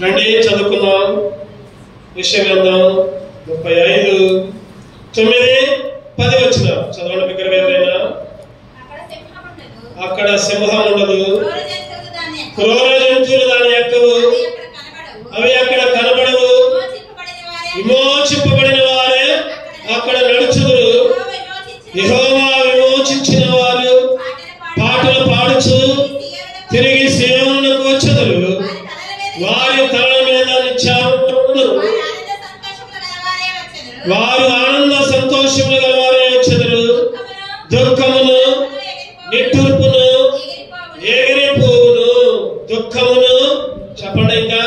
రండి చదువుకుందాం. యెషయా గ్రంథం 35:9-10 వచ్చిన చదవండి బిగ్గర ఎవరైనా. అక్కడ సింహం ఉండదు, క్రూర జంతువులు దాని ఎక్కవు, అవి అక్కడ కనబడవు, విమోచింపబడిన వారే అక్కడ నడుచుదురు. యెహోవా విమోచించిన వారు పాటలు పాడుచు తిరిగి సీయోనునకు వచ్చుదురు. వారి తలల మీద నిత్యానందమును, వారు ఆనంద సంతోషములు గలవారే వచ్చుదురు. దుఃఖమును నిట్టూర్పును ఎగిరిపోవును. దుఃఖమును చెప్పండి, ఇంకా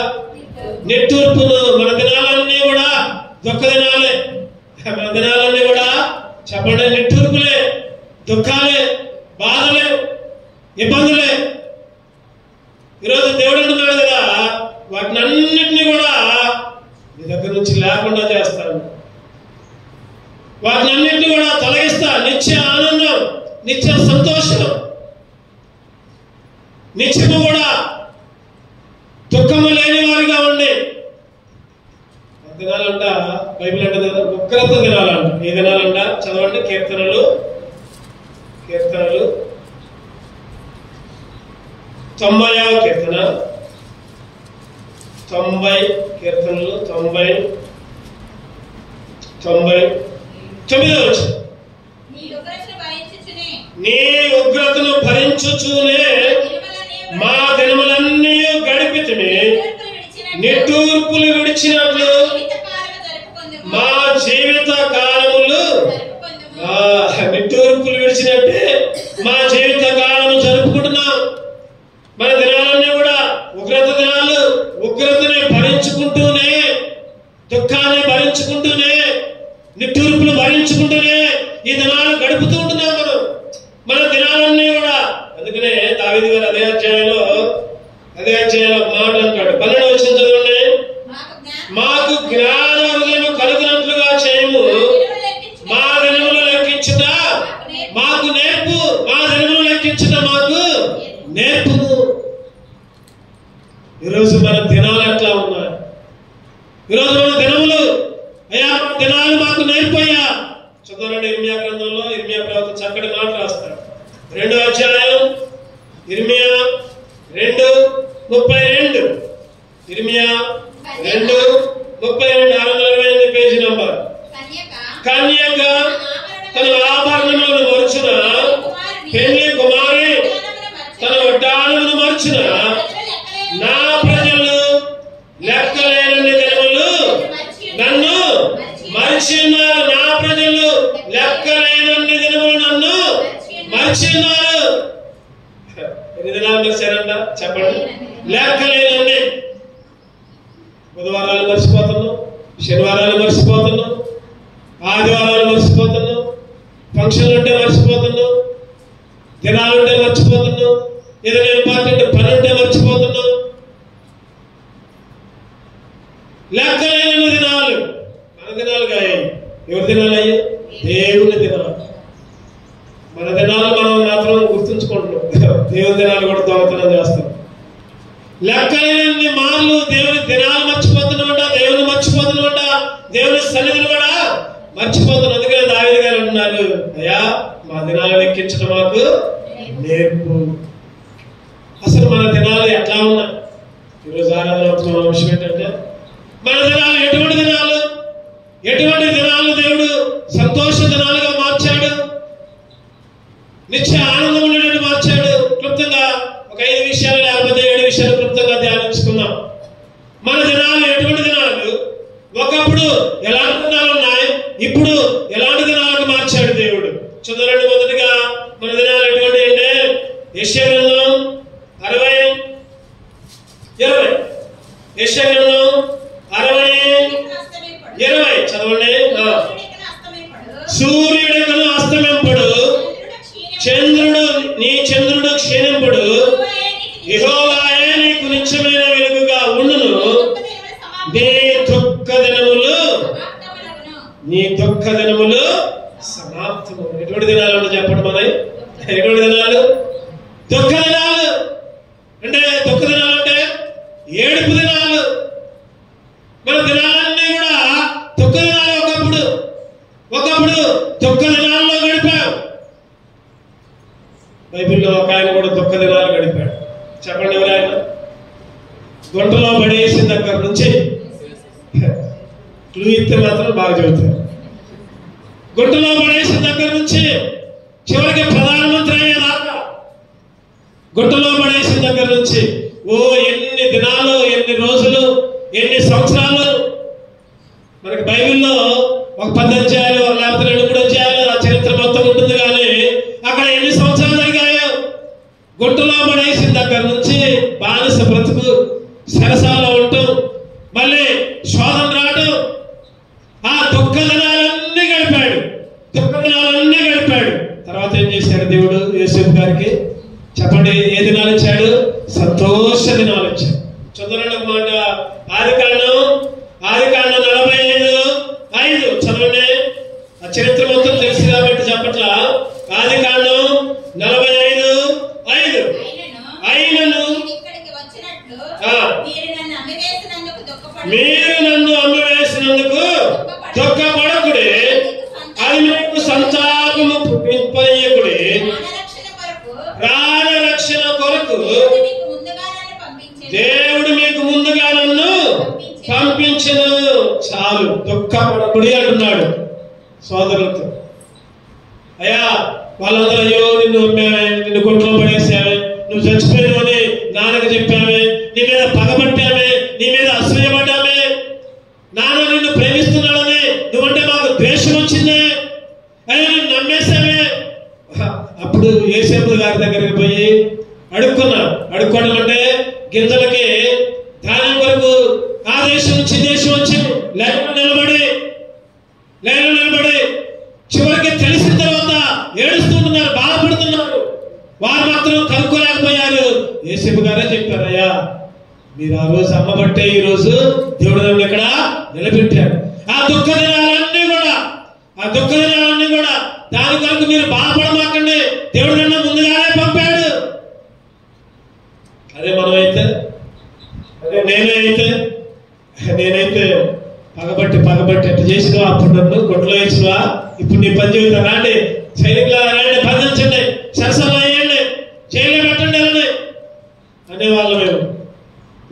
నిట్టూర్పును. మన దినాలన్నీ కూడా దుఃఖ దినాలే. మన దినాలన్నీ కూడా చెప్పండి నిట్టూర్పులే, దుఃఖాలే, బాధలే, ఇబ్బందులే. ఈరోజు దేవుడు అంటున్నాడు కదా, వాటిని అన్నింటినీ కూడా నీ దగ్గర నుంచి లేకుండా చేస్తాను, వాటిని అన్నింటినీ కూడా తొలగిస్తా. నిత్య ఆనందం, నిత్య సంతోషం, నిత్యము కూడా దుఃఖము లేని వారిగా ఉండి దినాలంట. బైబిల్ అంటే కదా ఉగ్రత దినాలంట. ఏ దినాలంట చదవండి. కీర్తనలు 90వ కీర్తన, 90 కీర్తనలు 99వ వచనం. నీ ఉగ్రతను భరించుచునే మా దినములన్నీ గడిపితిమి, నిట్టూర్పులు విడిచినట్లు మా జీవిత కాలములు. నిట్టూర్పులు విడిచినట్టే మా జీవిత కాలము జరుపుకుంటున్నాం. మన దినాలన్నీ కూడా ఉగ్రత దినాలు. ఉగ్రతని భరించుకుంటూనే, దుఃఖాన్ని భరించుకుంటూనే, నిట్టూర్పులు భరించుకుంటూనే ఈ దినాలు గడుపుతూ ఉంటున్నాం మన దినాలన్నీ కూడా. అందుకనే దావీదు గారు అదే అధ్యాయంలో మాట అంటాడు. 12వ వచనం చదవండి. మాకు జ్ఞాన హృదయము కలుగునట్లుగా చేయము, మా దినములు లెక్కించుట మాకు నేర్పు. మా దినములు లెక్కించుట మాకు నేర్పుము. ఈరోజు మన దినాలు ఎట్లా ఉన్నాయి? ఈరోజు మన దినములు, అయ్యా మన దినాలు మాకు నేర్పయ్యా. చదవండి ఇర్మియా గ్రంథంలో. ఇర్మియా ప్రవక్త చక్కటి మాట రాస్తాడు. 2వ అధ్యాయం ఇర్మియా 2:32. ఇర్మియా 2:32, 628 పేజీ నంబర్. కన్యక తన ఆభరణములను మరుచున, పెళ్లి కుమారి తన వడ్డాణమును మరుచున, నా ప్రజలు లెక్కలేనన్ని దినములు నన్ను మరిచి ఉన్నారు. నా ప్రజలు లెక్కలేనన్ని దినములు నన్ను మరిచి ఉన్నారు. ఎన్ని దినాలు మరిచారంట చెప్పండి? లెక్కలేనన్ని. బుధవారాలు మర్చిపోతున్నాం, శనివారాలు మర్చిపోతున్నాం, ఆదివారాలు మర్చిపోతున్నాం, ఫంక్షన్లు ఉంటే మర్చిపోతున్నాం, దినాలుంటే మర్చిపోతున్నాం, ఏదైనా ఇంపార్టెంట్ పని ఉంటే మర్చిపోతున్నాం. లెక్కలేని దినాలు మన దినాలుగా అయ్యాయి. ఎవరి దినాలు అయ్యాయి? దేవుని దినాలు. మన దినాలు మనం మాత్రం గుర్తుంచుకుంటున్నాం. దేవుని దినాలు కూడా దొంగతనం చేస్తాం. లెక్కలేని మార్లు దేవుని దినాలు మర్చిపోతున్నామంట, దేవుని మర్చిపోతున్నామంట, దేవుని సన్నిధిని కూడా మర్చిపోతున్నాం. అందుకనే దావీదు గారు అంటున్నారు, అయ్యా మా దినాలు లెక్కించడం మాకు నేర్పు. అసలు మన దినాలు ఎట్లా ఉన్నాయి? ఈరోజు ఆరాధన అంశం ఏంటంటే మన దినాలు ఎటువంటి దినాలు? ఎటువంటి దినాలు దేవుడు సంతోష దినాలుగా మార్చాడు, నిత్య ఆనందం ఉండేటట్టు మార్చాడు. క్లుప్తంగా ఒక 5 విషయాలు లేకపోతే 7 విషయాలు క్లుప్తంగా ధ్యానించుకుందాం. మన దినాలు ఎటువంటి దినాలు? ఒకప్పుడు ఎలాంటి దినాలు ఉన్నాయి, ఇప్పుడు ఎలాంటి దినాలకు మార్చాడు దేవుడు. చదవండి. మొదటిగా మన దినాలు ఎటువంటి అంటే యెషయా గ్రంథం 60:20. యెషయా గ్రంథం 60:20 చదవండి. సూర్యుడికను అస్తమింపడు, చంద్రుడు క్షీణింపడు, యెహోవాయే నీకు నిత్యమైన వెలుగుగా ఉండును. నీ దుఃఖ దినములు సమాప్తము. ఎటువంటి దినాలు అంటే చెప్పండి మనవి? ఎటువంటి దినాలు? దుఃఖ దినాలు. అంటే దుఃఖ దినాలు అంటే ఏడుపు దినాలు. మన దినాలన్నీ కూడా దుఃఖ దినాలు. ఒకప్పుడు దుఃఖ దినాల్లో గడిపాం. బైబిల్లో ఒక ఆయన కూడా దుఃఖ దినాలు గడిపాడు. చెప్పండి ఎవరైనా? గుంటలో పడేసిన దగ్గర నుంచి క్లూ ఇస్తే మాత్రం బాగా చెబుతారు. గుంటలో పడేసిన దగ్గర నుంచి చివరికి ప్రధానమంత్రి అయ్యేదాకా, గుంటలో పడేసిన దగ్గర నుంచి ఎన్ని దినాలు, ఎన్ని రోజులు, ఎన్ని సంవత్సరాలు. మనకి బైబిల్లో ఒక 10 అధ్యాయాలు లేకపోతే 2-3 అధ్యాయాలు ఆ చరిత్ర మొత్తం ఉంటుంది. కానీ అక్కడ ఎన్ని సంవత్సరాలు జరిగాయో. గుంటలో పడేసిన దగ్గర నుంచి బానిస బ్రతుకు, సరసాలో ఉండటం, మళ్ళీ శోధన రావటం, ఆ దుఃఖ దినాలన్నీ గడిపాడు. తర్వాత ఏం చేశాడు దేవుడు యోసేపు గారికి? చెప్పండి, ఏ దినాలు ఇచ్చాడు? సంతోష దినాలు ఇచ్చాడు. చదవండి ఒక మాట. ఆదికాండం 45:5 చదవండి. ఆ చరిత్ర మొత్తం తెలుసు కాబట్టి చెప్పట్లా. ఆదికాండం 45:5. అయినను మీరు నన్ను అమ్మివేసినందుకు దుఃఖపడకుడి, అది మీకు సంతాపము పుట్టింపనీయకుడి, ప్రాణరక్షణ కొరకు దేవుడు మీకు ముందుగా నన్ను పంపించను. చాలు, దుఃఖపడకుడి అంటున్నాడు సోదరులతో. అయ్యా వాళ్ళందరూ అయ్యో నిన్ను అమ్మామే, నిన్ను గుంటలో పడేసామే, నువ్వు చచ్చిపోయినవని నాన్నకు చెప్పామే, నీ మీద పగబట్టామే, నీ మీద అసూయపడ్డామే, నాన్న నిన్ను ప్రేమిస్తున్నాడని నువ్వంటే మాకు ద్వేషం వచ్చిందే, అయ్యో నిన్ను నమ్మేశామే. అప్పుడు యోసేపు గారి దగ్గరికి పోయి అడుక్కోవడం అంటే గింజలకి ధాన్యం కొరకు ఆ దేశం నుంచి దేశం వచ్చి లైన్లో నిలబడి చివరికి తెలిసిన తర్వాత ఏడుస్తుంటున్నారు, బాధపడుతున్నారు. వారు మాత్రం కనుక్కోలేకపోయారు. యోసేపు గారే చెప్పారు, అయ్యా మీరు ఆ రోజు అమ్మబట్టే ఈ రోజు దేవుడు నన్ను ఇక్కడ నిలబెట్టాడు. ఆ దుఃఖ దినాలన్నీ కూడా దాని కొరకు మీరు బాధపడమాకండి, దేవుడు నన్ను ముందుగానే పంపాడు. అదే మనమైతే, అదే నేనైతే పగబట్టి ఎట్లా చేసినవా? అప్పుడు నన్ను గుంటలో వేసినవా? ఇప్పుడు నీ పని చెబుతా, రాండి సైనికులా రండి, బంధించండి, సరసంలో వేయండి, జైల్లో పెట్టండి అనేవాళ్ళం మేము.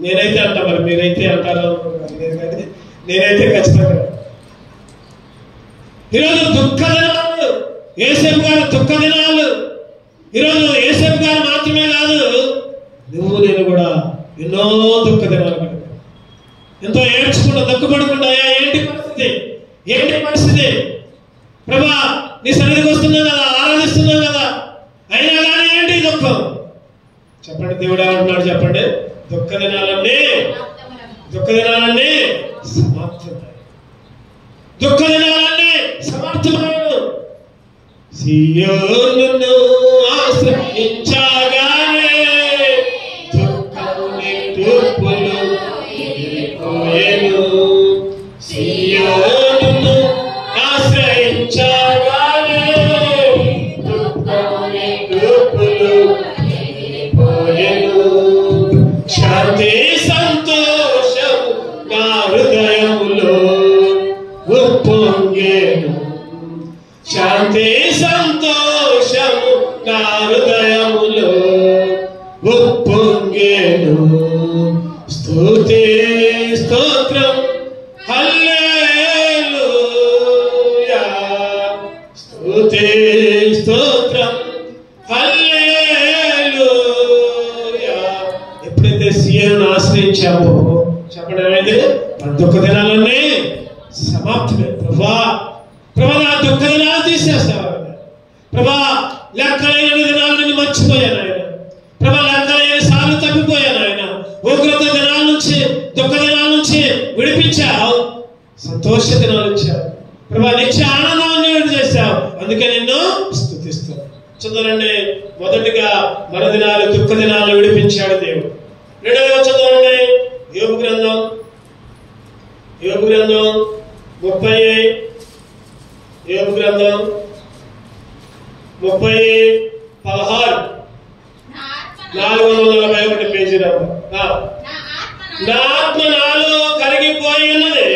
నేనైతే అంటా, మరి మీరైతే అంటారో నేనైతే ఖచ్చితంగా. ఈరోజు దుఃఖ దినాలు, యోసేపు గారు దుఃఖ దినాలు. ఈరోజు యోసేపు గారు మాత్రమే కాదు, నువ్వు నేను కూడా ఎన్నో దుఃఖ దినాలు గడిపాను. ఎంతో ఏడ్చుకుంటా, దుఃఖపడుకుంటా, ఏంటి పరిస్థితి ప్రభా, నీ సన్నిధికి వస్తున్నాం కదా, ఆరాధిస్తున్నాం కదా, అయినా కానీ ఏంటి దుఃఖం? చెప్పండి, దేవుడు ఏమంటున్నాడు చెప్పండి? దుఃఖ దినాలన్నీ సమర్థమైన సియోనును ఆశ్రయించగానే దుఃఖము నిట్టూర్పులు ఎగిరిపోయెను. సియోనును ఆశ్రయించగానే దుఃఖము నిట్టూర్పులు ఎగిరిపోయెను. శాంతి సంతోషం నా హృదయములో ఉప్పొంగెను. శాంతి సంతోషము నా హృదయములో ఉప్పొంగెను. స్తుతి స్తోత్రం హల్లెలూయా, స్తుతి స్తోత్రం హల్లెలూయా. ఎప్పుడైతే సీయోనును ఆశ్రయించామో చెప్పండి, ఏమైంది? దుఃఖ దినాలన్నీ సమాప్తమే. ప్రభా నా దుఃఖ దినాలు తీసేస్తావా? ప్రభా లెక్కలైన దినాలు నేను మర్చిపోయాను ఆయన. ప్రభా లెక్కలైన సార్లు తప్పిపోయాను ఆయన. ఉగ్రత దినాల నుంచి, దుఃఖ దినాల నుంచి విడిపించావు, సంతోష దినాలు ఇచ్చావు. ప్రభా నిత్య ఆనందాన్ని చేశావు, అందుకే నిన్ను స్తుతిస్తాను. చదవండి, మొదటిగా మన దినాలు, దుఃఖ దినాలు విడిపించాడు దేవుడు. రెండవగా చదవండి, యోబు గ్రంథం 30, యోబు గ్రంథం 30:16, 441 పేజీ. నా ఆత్మ నాలో కరిగిపోయి ఉన్నది.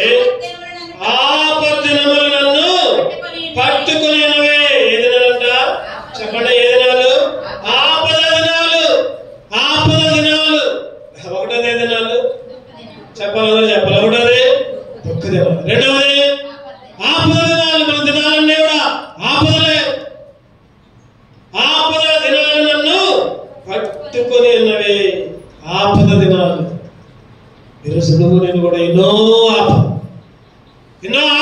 ఆపదినములు నన్ను పట్టుకుని ఉన్నవే. ఏ దినాలంట చెప్పండి, ఏ దినాలు? ఆపద దినాలు. ఆపద దినాలు. ఒకటోది దినాలు చెప్పాలి, చెప్పాలి. ఒకటోది దుఃఖ దినాలు. రెండవది ఆపద దినాలు. మన దినాలన్నీ కూడా ఆపదలే. ఆపద దినాలు నన్ను పట్టుకొని ఉన్నవి. ఆపద దినాలు. ఈరోజు నువ్వు నేను కూడా ఎన్నో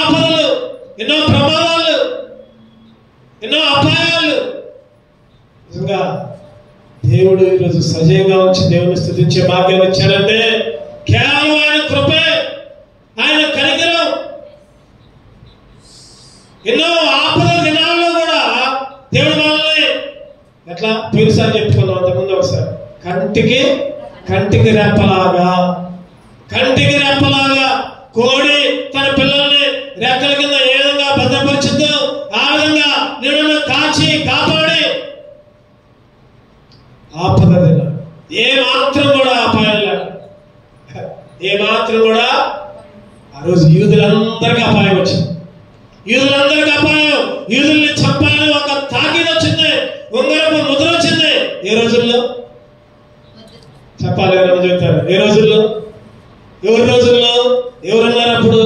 ఆపదలు, ఎన్నో ప్రమాదాలు, ఎన్నో అపాయాలు. నిజంగా దేవుడు ఈరోజు సజీవంగా ఉంచి దేవుని స్తుతించే భాగ్యం ఇచ్చాడంటే కేవలం ఆయన కృపే, ఆయన కనికరం. ఎన్నో ఆపద దినాల్లో కూడా దేవుడు మనల్ని ఎట్లా పీరుసారి చెప్పుకున్నాం అంతకుముందు ఒకసారి, కంటికి రెప్పలాగా, కంటికి రెప్పలాగా కోడి తన పిల్లల్ని రెక్కల కింద ఏ విధంగా భద్రపరిచిందో ఆ విధంగా నిన్ను కాచి కాపాడి ఆపద దినాలు. ఏ మాత్రం కూడా అపాయం లేదు. ఏ మాత్రం కూడా ఆ రోజు యూదులందరికీ అపాయం వచ్చింది. యూదులందరికీ అపాయం. యూదుల్ని చంపాలని ఒక తాకీదు వచ్చింది, ఉంగరపు ముద్ర వచ్చింది. ఏ రోజుల్లో చెప్పాలి, ఎవరైనా చెప్తారు? ఏ రోజుల్లో? ఎవరి రోజుల్లో? ఎవరున్నారు అప్పుడు?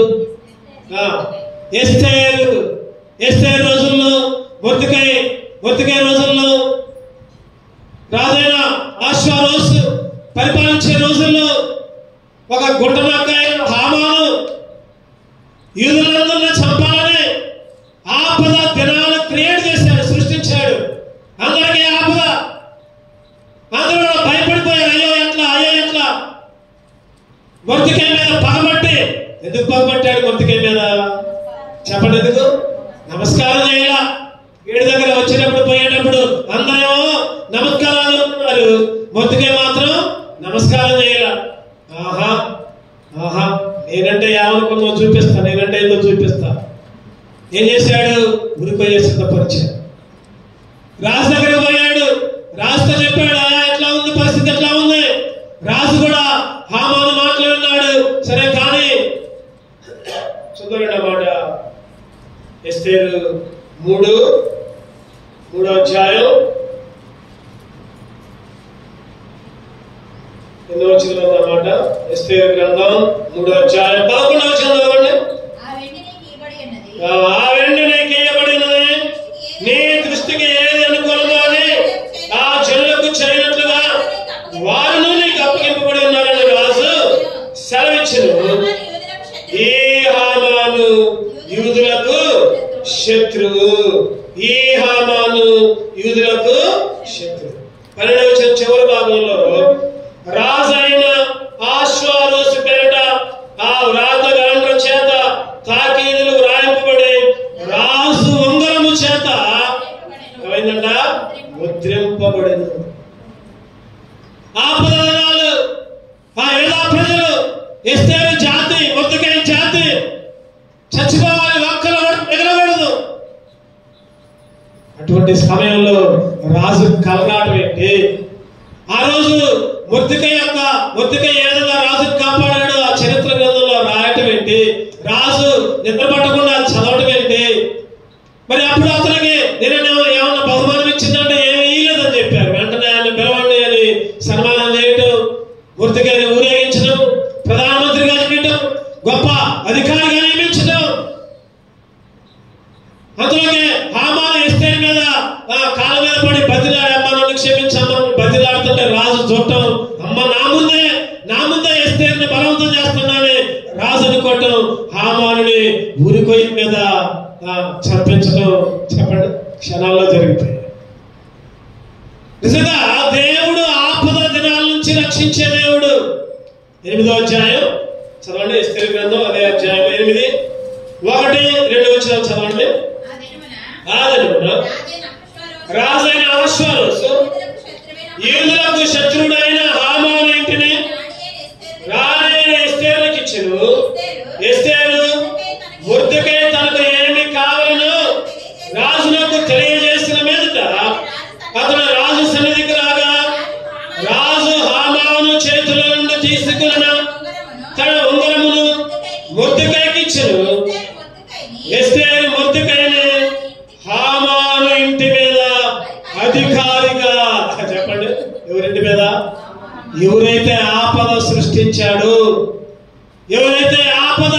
ఎస్తేరు రోజుల్లో, మొర్దెకై రోజుల్లో, రాజైన అహష్వేరోషు పరిపాలించే రోజుల్లో ఒక గుంటనక్కాయ హామాను యూదులందరినీ చంపాలని ఆపద దినాలు క్రియేట్ చేశాడు, సృష్టించాడు. అందరికీ ఆపద. అందరూ భయపడిపోయారు. అయ్యో ఎట్లా మొర్దెకై మీద పగబట్టి. ఎందుకు పగబట్టాడు మొర్దెకై మీద చెప్పండి? ఎందుకు? నమస్కారం చేయాల. వీడి దగ్గర వచ్చేటప్పుడు పోయేటప్పుడు అందరూ నమస్కారాలు అంటున్నారు, మొర్దెకై మాత్రం నమస్కారం చేయాల. ఆహా నేనంటే ఏమనుకున్నా చూపిస్తా, నేనంటే ఏదో చూపిస్తా. ఏం చేశాడు? ఉరిపోయే సిద్ధపరిచాడు. రాజు దగ్గర పోయాడు. రాజుతో చెప్పాడు, ఎట్లా ఉంది పరిస్థితి, ఎట్లా ఉంది. రాజు కూడా హామాను మాటలు విన్నాడు. సరే కానీ చదవండి అన్నమాట. ఎస్తేరు 3వ అధ్యాయం 8వ వచనం అన్నమాట. ఎస్తేరు గ్రంథం 3వ అధ్యాయం 11వ వచనం చదవండి. ఆ వెండి నీకు ఇయ్యబడినది, నీ దృష్టికి ఏది అనుకూలమో అని ఆ జనులకు చేయనట్లుగా వారును నీకు అప్పగింపబడి ఉన్నారని రాజు సెలవిచ్చెను. ఈ హామాను యూదులకు శత్రువు. ఈ హామాను యూదులకు శత్రువు. 12వ వచనం చివరి భాగంలో రాజైన అహష్వేరోషు పేరిట ఆ వ్రాత గాండ్రం చేత తాకీదులు వ్రాయింపబడి రాజు ఉంగరము చేత ఏమైందంట? ముద్రింపబడిన. ఆపద దినాలు. ఆ యూదా ప్రజలు, ఎస్తేరు జాతి, మొర్దెకై జాతి చచ్చిపోవాలి, ఒక్కరు మిగలకూడదు. అటువంటి సమయంలో రాజు కలగాటం ఏంటి? ఆ రోజు మొర్దెకై ఏ విధంగా రాజును కాపాడాడు ఆ చరిత్ర గ్రంథంలో రాయటం ఏంటి? రాజు నిద్ర పట్టకుండా చదవటం ఏంటి? మరి అప్పుడు అతనికి నేను ఏమన్నా బహుమానం ఇచ్చిందంటే ఏమీ ఇయ్యలేదని చెప్పారు. వెంటనే ఆయన పిలవండి అని సన్మానం చేయటం, మొర్దెకైని ఊరేగించడం, ప్రధానమంత్రిగా చేయటం, గొప్ప అధికారిగా నియమించడం. అందులోనే హామాను ఎస్తేరు మీద కాళ్ళ మీద పడి బతిలాడి, అమ్మ నన్ను క్షమించమ్మని బతిలాడుతుంటే రాజు చూడటం, అమ్మ నా ముందే ఎస్తేరుని బలవంతం చేస్తున్నానని రాజు అనుకోవటం, హామానుని ఊరికొయ్యి మీద చంపించడం చెప్పండి క్షణాల్లో జరిగిపోయి. నిజంగా దేవుడు ఆపద దినాల నుంచి రక్షించే దేవుడు. 8వ అధ్యాయం చదవండి. ఎస్తేరు గ్రంథం అదే అధ్యాయం 8, 1, 2 వచనాలు చదవండి. రాజైన అహష్వేరోషు యూదులకు శత్రుడైన హామాను ఇంటిని రాణి ఎస్తేరుకి ఇచ్చెను. ఎస్తేరు మొర్దెకై తనకు ఏమి కావాలనో రాజునకు తెలియజేసిన మీదట అతను రాజు సన్నిధికి రాగా రాజు హామాను చేతుల నుండి తీసుకున్న సృష్టించాడు. ఎవరైతే ఆపద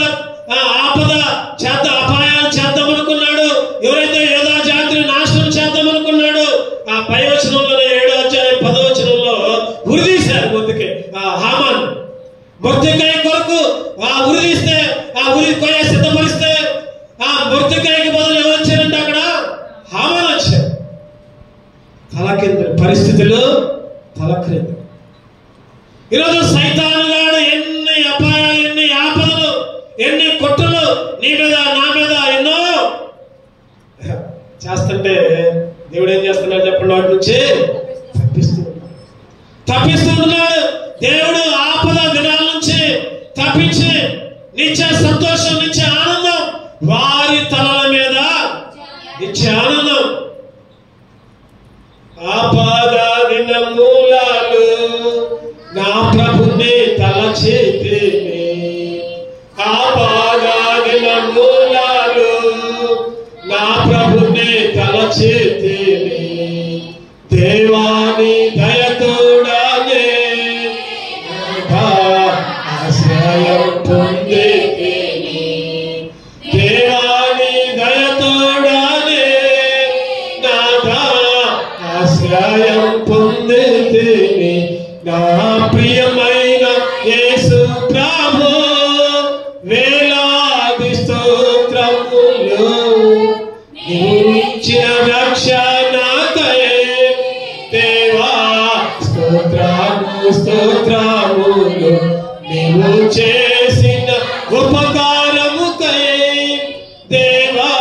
అపాయాలు చేద్దామనుకున్నాడు, ఎవరైతే యోధా జాతిని నాశనం చేద్దామనుకున్నాడు, ఆ పై వచనంలోనే 7వ అధ్యాయం 10వ వచనంలో ఉరిదీశారు హామాన్. మొర్దెకై కొరకు ఆ ఉరిదీస్తే, ఆ ఉరి కొయ్య సిద్ధపరిస్తే ఆ మొర్దెకైకి బదులు ఎవరు వచ్చారంటే అక్కడ హామాన్ వచ్చారు. తలకిందులు పరిస్థితులు, తలక్రిందులు. ఈరోజు సైతాను గాడు ఎన్ని అపాయాలు, ఎన్ని ఆపదలు, ఎన్ని కొట్టులు నీ మీద నా మీద ఎన్నో చేస్తుంటే దేవుడు ఏం చేస్తున్నాడు చెప్పండి? వాటి నుంచి తప్పిస్తున్నాడు. దేవుడు ఆపద దినాల నుంచి తప్పించి నిత్య సంతోషం, నిత్య ఆనందం వారి తలల మీద నిత్య ఆనందం. ఆపద దినమూలాలు నా ప్రభుని తలచేతిని, ఆపద దినమూలాలు నా ప్రభుని తలచేతిని, దేవాని దయతోడనే ఆశ్రయం పొందితిని, దేవాని దయతోడనే నాదా ఆశ్రయం పొందితిని, నా ప్రియమైన యేసు ప్రభు వేలాది స్తోత్రములు, నీవిచ్చిన రక్షణకై దేవా స్తోత్రము స్తోత్రములు, నీవు చేసిన ఉపకారముకై దేవా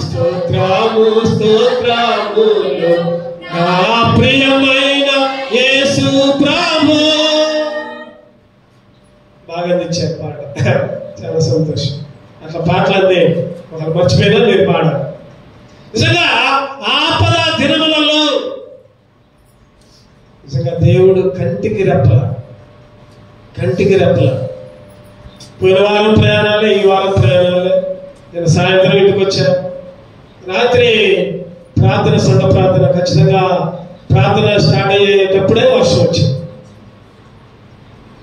స్తోత్రము స్తోత్రములు, నా ప్రియమైన యేసు ప్రభు. బాగా తెచ్చారు పాట, చాలా సంతోషం. అట్లా పాటలన్నీ ఒకరు మర్చిపోయినా మీరు పాడారు. నిజంగా ఆపద దినములలో నిజంగా దేవుడు కంటికి రెప్పల పోయిన వారం ప్రయాణాలే, ఈ వారం ప్రయాణాలే. నేను సాయంత్రం ఇంటికి వచ్చా. రాత్రి ప్రార్థన, సొంత ప్రార్థన, ఖచ్చితంగా ప్రార్థన స్టార్ట్ అయ్యేటప్పుడే వర్షం వచ్చింది.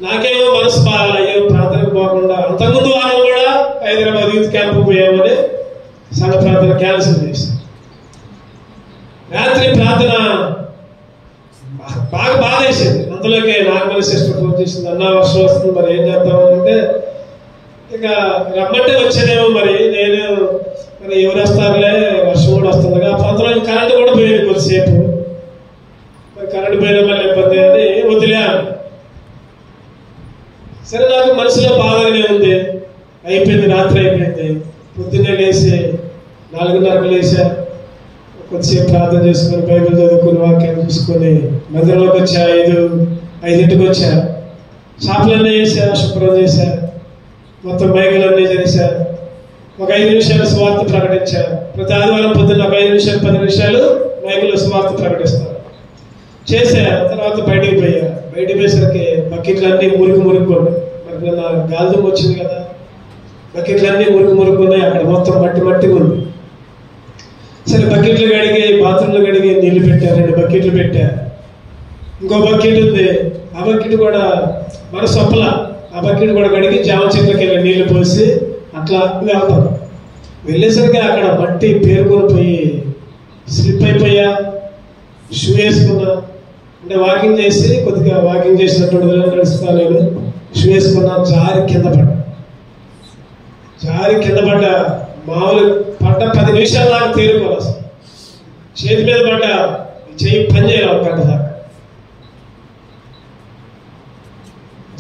నాకేమో మనసు బాగా, అయ్యో ప్రార్థనకు పోకుండా. అంతకుముందు వారం కూడా హైదరాబాద్ యూత్ క్యాంపు పోయామని సంఘ ప్రార్థన క్యాన్సిల్ చేశాను. రాత్రి ప్రార్థన బాగా బాధ వేసింది. అందులోకి నాగమణి సిస్టర్ ఫోన్ చేసింది, అన్న వర్షం వస్తుంది, మరి ఏం చేద్దామంటే ఇక రమ్మంటే వచ్చేదేమో, మరి నేను మరి ఎవరు వస్తారులే, వర్షం కూడా వస్తుంది. అందులో కరెంట్ కూడా పోయింది కొద్దిసేపు. మరి కరెంట్ పోయినా మళ్ళీ ఇబ్బంది అని వదిలేను. సరే, నాకు మనసులో బాధగానే ఉంది. అయిపోయింది, రాత్రి అయిపోయింది. పొద్దున్నే లేచి 4:30కు లేచా. కొద్దిసేపు ప్రార్థన చేసుకుని, బైబిల్ చదువుకుని, వాక్యాన్ని చూసుకొని మందిరంలోకి వచ్చా. 5ంటికి వచ్చా. షాపులన్నీ వేసా, శుభ్రం చేశా, మొత్తం మైకులన్నీ చేశా. ఒక 5 నిమిషాలు సువార్త ప్రకటించా. ప్రతి ఆదివారం పొద్దున్న ఒక 5 నిమిషాలు 10 నిమిషాలు మైకులో సువార్త ప్రకటిస్తాను. చేసా. తర్వాత బయటికి పోయేసరికి బకెట్లన్నీ మురుకున్నాయి. మరి నిన్న గాలిదుమ్ము వచ్చింది కదా, బకెట్లన్నీ మురుకున్నాయి. అక్కడ మొత్తం మట్టి ఉంది. సరే, బకెట్లు కడిగి, బాత్రూంలో కడిగి నీళ్లు పెట్టా. 2 బకెట్లు పెట్టా. ఇంకో బకెట్ ఉంది, ఆ బకెట్ కూడా మన సొప్పల, ఆ బకెట్ కూడా కడిగి జామ చెట్లకి వెళ్ళి నీళ్లు పోసి అట్లా వెళ్తాం. వెళ్ళేసరికి అక్కడ మట్టి పేరుకొని పోయి స్లిప్ అయిపోయా. షూ వేసుకున్నా, అంటే వాకింగ్ చేసి కొద్దిగా వాకింగ్ చేసినట్టు నడుస్తా. నేను షూ వేసుకున్నా, జారి కింద పడ్డా. మామూలు పడ్డ 10 నిమిషాలు నాకు తేరుకోవాలి. అసలు చేతి మీద పడ్డా, చెయ్యి పని చేయాలి. ఒక గంట దాకా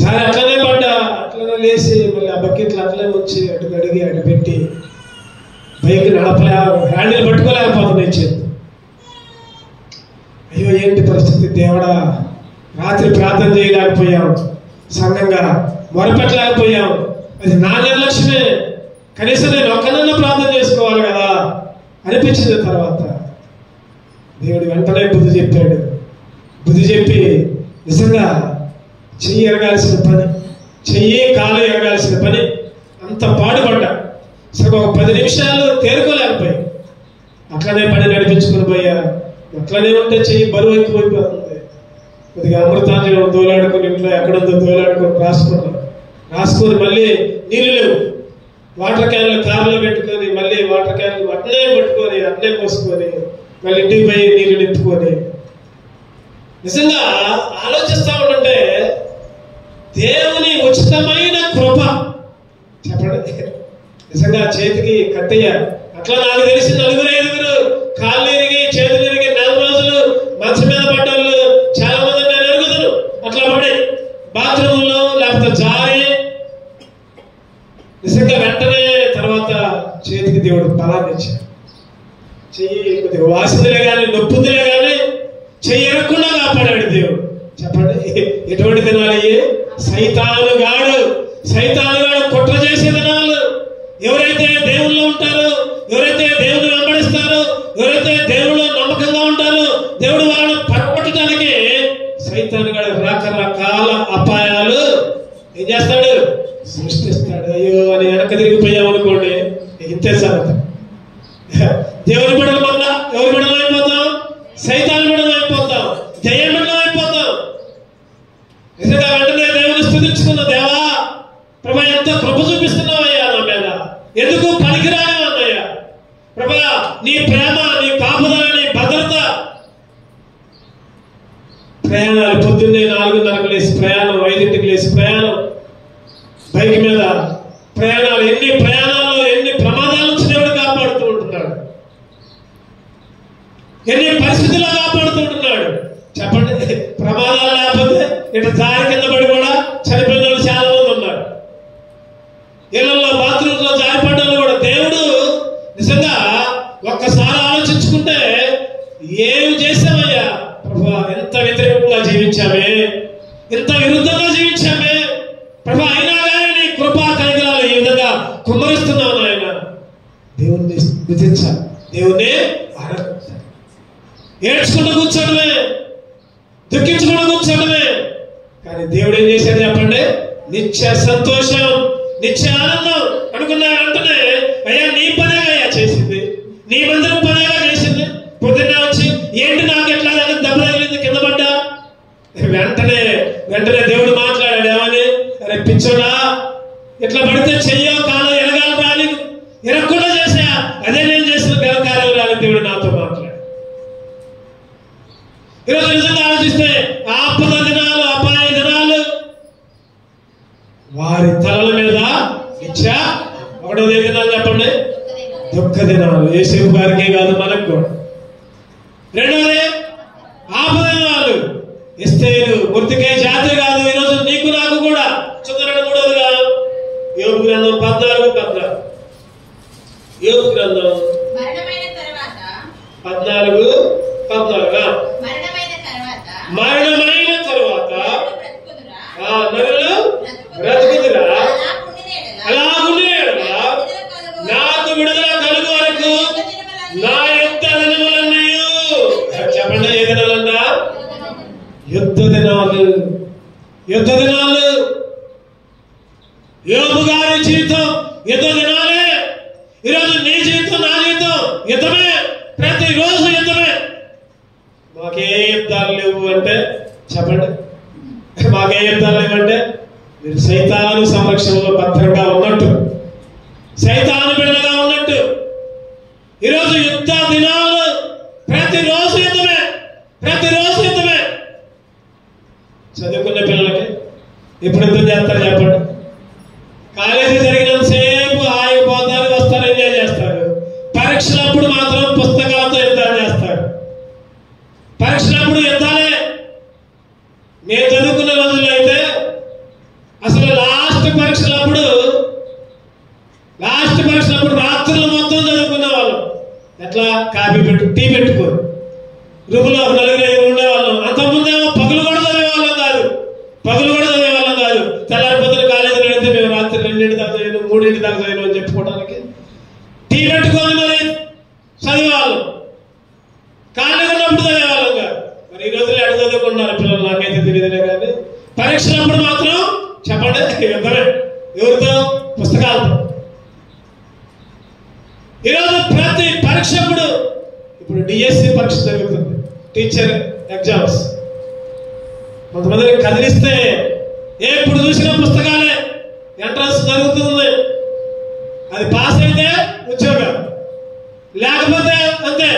జారి అట్లనే పడ్డా. అట్లనే లేచి మళ్ళీ ఆ బకెట్లు అట్లనే వచ్చి అటు కడిగి అటు పెట్టి బైక్ హ్యాండిల్ పట్టుకోలేకపోతున్నాయి చేతి. అయ్యో, ఏంటి పరిస్థితి దేవుడా, రాత్రి ప్రార్థన చేయలేకపోయాం, సంఘంగా మొరపెట్టలేకపోయాం. అది నా నిర్లక్ష్యమే. కనీసం నేను ఒక్కనన్నా ప్రార్థన చేసుకోవాలి కదా అనిపించింది. తర్వాత దేవుడు వెంటనే బుద్ధి చెప్పాడు. బుద్ధి చెప్పి నిజంగా చెయ్యి ఎరగాల్సిన పని, చెయ్యి కాలు ఎరగాల్సిన పని అంత పాడుపడ్డా. సరే, ఒక 10 నిమిషాలు తేరుకోలేకపోయి అట్లనే పని నడిపించుకుని పోయా. అట్లనే ఉంటే చెయ్యి బరువు ఎక్కువైపోతుంది. కొద్దిగా అమృతాంజనం తోలాడుకుని ఇంట్లో ఎక్కడుందో తోలాడుకొని రాసుకొని మళ్ళీ నీళ్ళు లేవు, వాటర్ క్యాన్లు కార్లో పెట్టుకొని మళ్ళీ వాటర్ క్యాన్లు అట్నే పట్టుకొని అట్నే పోసుకొని మళ్ళీ ఇంటికి పోయి నీళ్లు నింపుకొని. నిజంగా ఆలోచిస్తా ఉంటే దేవుని ఉచితమైన కృప చెప్పండి. నిజంగా చేతికి కట్టయ్యారు. అట్లా నాకు తెలిసి 4-5 కాళ్ళు ఇరిగి చేతులు ఇరిగి 4 రోజులు మంచం మీద పడ్డాళ్ళు చాలా మంది నేను ఎరుగుదును. అట్లా పడి బాత్రూంలో లేకపోతే జారి నిజంగా వెంటనే తర్వాత చేతికి దేవుడు బలాన్ని ఇచ్చాడు. చెయ్యి కొద్దిగా వాసిందిలే కానీ నొప్పుందిలే కానీ చెయ్యి ఎరగకుండా కాపాడాడు దేవుడు. చెప్పండి ఎటువంటి దినాలు? సైతానుగాడు కుట్ర చేసే దినాలు. ఎవరైతే దేవుళ్ళు ఉంటారో, ఎవరైతే దేవుని వెంబడిస్తారో, ఎవరైతే దేవుళ్ళు నమ్మకంగా ఉంటారో దేవుడు వాళ్ళని పడగొట్టడానికి సైతానుగాడు రకరకాల అపాయాలు ఏం చేస్తాడు? సృష్టిస్తాడు. అయ్యో అని వెనక తిరిగిపోయామనుకోండి, ఇంతే సంగతి. దేవుని బిడ్డల వల్ల ఎవరి బిడ్డలు అయిపోతాం? సైతాన్ బిడ్డలు అయిపోతాం, దయ్యం బిడ్డలు అయిపోతాం. నిజంగా వెంటనే దేవుని స్తుతించుకున్న, దేవా ప్రభా ఎంత కృప చూపిస్తున్నావయ్యా నా మీద, ఎందుకు పనికిరాని అన్నయ్యా ప్రభా, నీ ప్రేమ, నీ కాపుదల, నీ భద్రత. ప్రయాణాలు పొద్దున్నే 4:30కు లేచి ప్రయాణం, 5ంటికి లేచి ప్రయాణం, బైక్ మీద ప్రయాణాలు, ఎన్ని ప్రయాణాల్లో ఎన్ని ప్రమాదాల నుంచి దేవుడు కాపాడుతూ ఉంటున్నాడు, ఎన్ని పరిస్థితుల్లో కాపాడుతూ ఉంటున్నాడు. చెప్పండి ప్రమాదాలు లేకపోతే ఇట్లా జారి కింద పడి కూడా చనిపోయిన వాళ్ళు చాలా మంది ఉన్నారు. ఇళ్లలో బాత్రూంలో జారిపడ్డాలు కూడా. దేవుడు నిజంగా ఒక్కసారి ఆలోచించుకుంటే ఏమి చేశామయ్యా ప్రభా, ఎంత వ్యతిరేకంగా జీవించామే, ఎంత విరుద్ధంగా జీవించామే ప్రభా, అయినా కానీ నీ కృపా కనికరాలు ఈ విధంగా కుమ్మరిస్తున్నాను ఆయన. దేవుణ్ణి స్తుతించాలి, దేవుణ్ణి ఆరాధించాలి. ఏడ్చుకుంటూ కూర్చోడమే, దుఃఖించుకుంటూ కూర్చోడమే. కానీ దేవుడు ఏం చేశాడు చెప్పండి? నిత్య సంతోషం, నిత్య ఆనందం అనుకున్న వెంటనే అయ్యా నీ పనేగా చేసింది, నీ మందిరం పనేగా చేసింది. పొద్దున్నే వచ్చి ఏంటి నాకు ఎట్లా దెబ్బ తగిలింది, కింద పడ్డా. వెంటనే దేవుడు మాట్లాడాడు. ఏమని? అరే పిచ్చోడా, ఇట్లా పడితే చెయ్యో కాలో ఎరగాలి రాని, ఎరగకుండా చేసా, అదే నేను చేసిన ఘనకార్యాలు రాని దేవుడు నాతో మాట్లాడు. ఈరోజు నిజంగా ఆలోచిస్తే ఆపద దినాలు, అపాయ దినాలు వారి తలల మీద ఇచ్చా. 1వ దినాలు చెప్పండి, దుఃఖ దినాలు. యేసేపు గారికే కాదు, మనకు కూడా. 2వది ఆపద దినాలు. ఎస్తేరు, మొర్దెకై జాతి కాదు, ఈరోజు నీకు నాకు కూడా. చూడండి 3వదిగా యోబు గ్రంథం 14:14. యోబు గ్రంథం 14:14. మరణమైన తరువాత నరులు బ్రతుకుదురా, అలాగుండేలా నాకు విడుదల కలుగు వరకు నా యుద్ధ దినములన్నయు. చెప్పండి ఏ దినాలన్నా? యుద్ధ దినాలు. యుద్ధ దినాలు. యోబు గారి జీవితం యుద్ధ దినాలే. ఈరోజు నీ జీవితం, నా జీవితం యుద్ధమే. ప్రతిరోజు యుద్ధమే. మాకే యుద్ధాలు లేవు అంటే చెప్పండి, మాకే యుద్ధాలు లేవంటే మీరు సైతాను సంరక్షణలో భద్రంగా ఉన్నట్టు, సైతాను బిడ్డగా ఉన్నట్టు. ఈరోజు యుద్ధ దినాలు. ప్రతిరోజు యుద్ధమే, ప్రతిరోజు యుద్ధమే. చదువుకునే పిల్లలకి ఎప్పుడు యుద్ధం చేస్తారు చెప్పండి? కాలేజీ జరిగినంతసేపు హాయిగా పోతారు, వస్తారు, ఎంజాయ్ చేస్తారు. పరీక్షలప్పుడు మాత్రం పుస్తకాలతో యుద్ధాలు చేస్తారు. పరీక్షలప్పుడు యుద్ధాలే. నేను చదువుకున్న రోజుల్లో అయితే అసలు లాస్ట్ పరీక్షలప్పుడు రాత్రులు మొత్తం చదువుకునే వాళ్ళం. ఎట్లా? టీ పెట్టుకోరు. రూములో 4-5 ఉండేవాళ్ళం. అంతకుముందేమో పగులు కూడా చదివేవాళ్ళం కాదు. తెల్లారిపోతున్న కాలేజీలో వెళ్తే మేము రాత్రి 2 దాకా చదివాను, 3 దాకా చదివాను అని చెప్పుకోవడానికి టీ పెట్టుకొని మరి చదివేవాళ్ళం. ఖాళీ ఉన్నప్పుడు చదివేవాళ్ళం కాదు. మరి ఈ రోజుల్లో ఎడ చదువుకున్నారు పిల్లలు నాకైతే తెలియదులే. కానీ పరీక్షలప్పుడు మాత్రం చెప్పండి యుద్ధమే. ఎవరితో? పుస్తకాలతో. ఈరోజు ప్రతి పరీక్షప్పుడు, ఇప్పుడు డిఎస్సి పరీక్ష జరుగుతుంది, టీచర్ ఎగ్జామ్స్. కొంతమందిని కదిలిస్తే ఎప్పుడు చూసినా పుస్తకాలే, ఎంట్రన్స్ జరుగుతుంది, అది పాస్ అయితే ఉద్యోగం, లేకపోతే అంతే.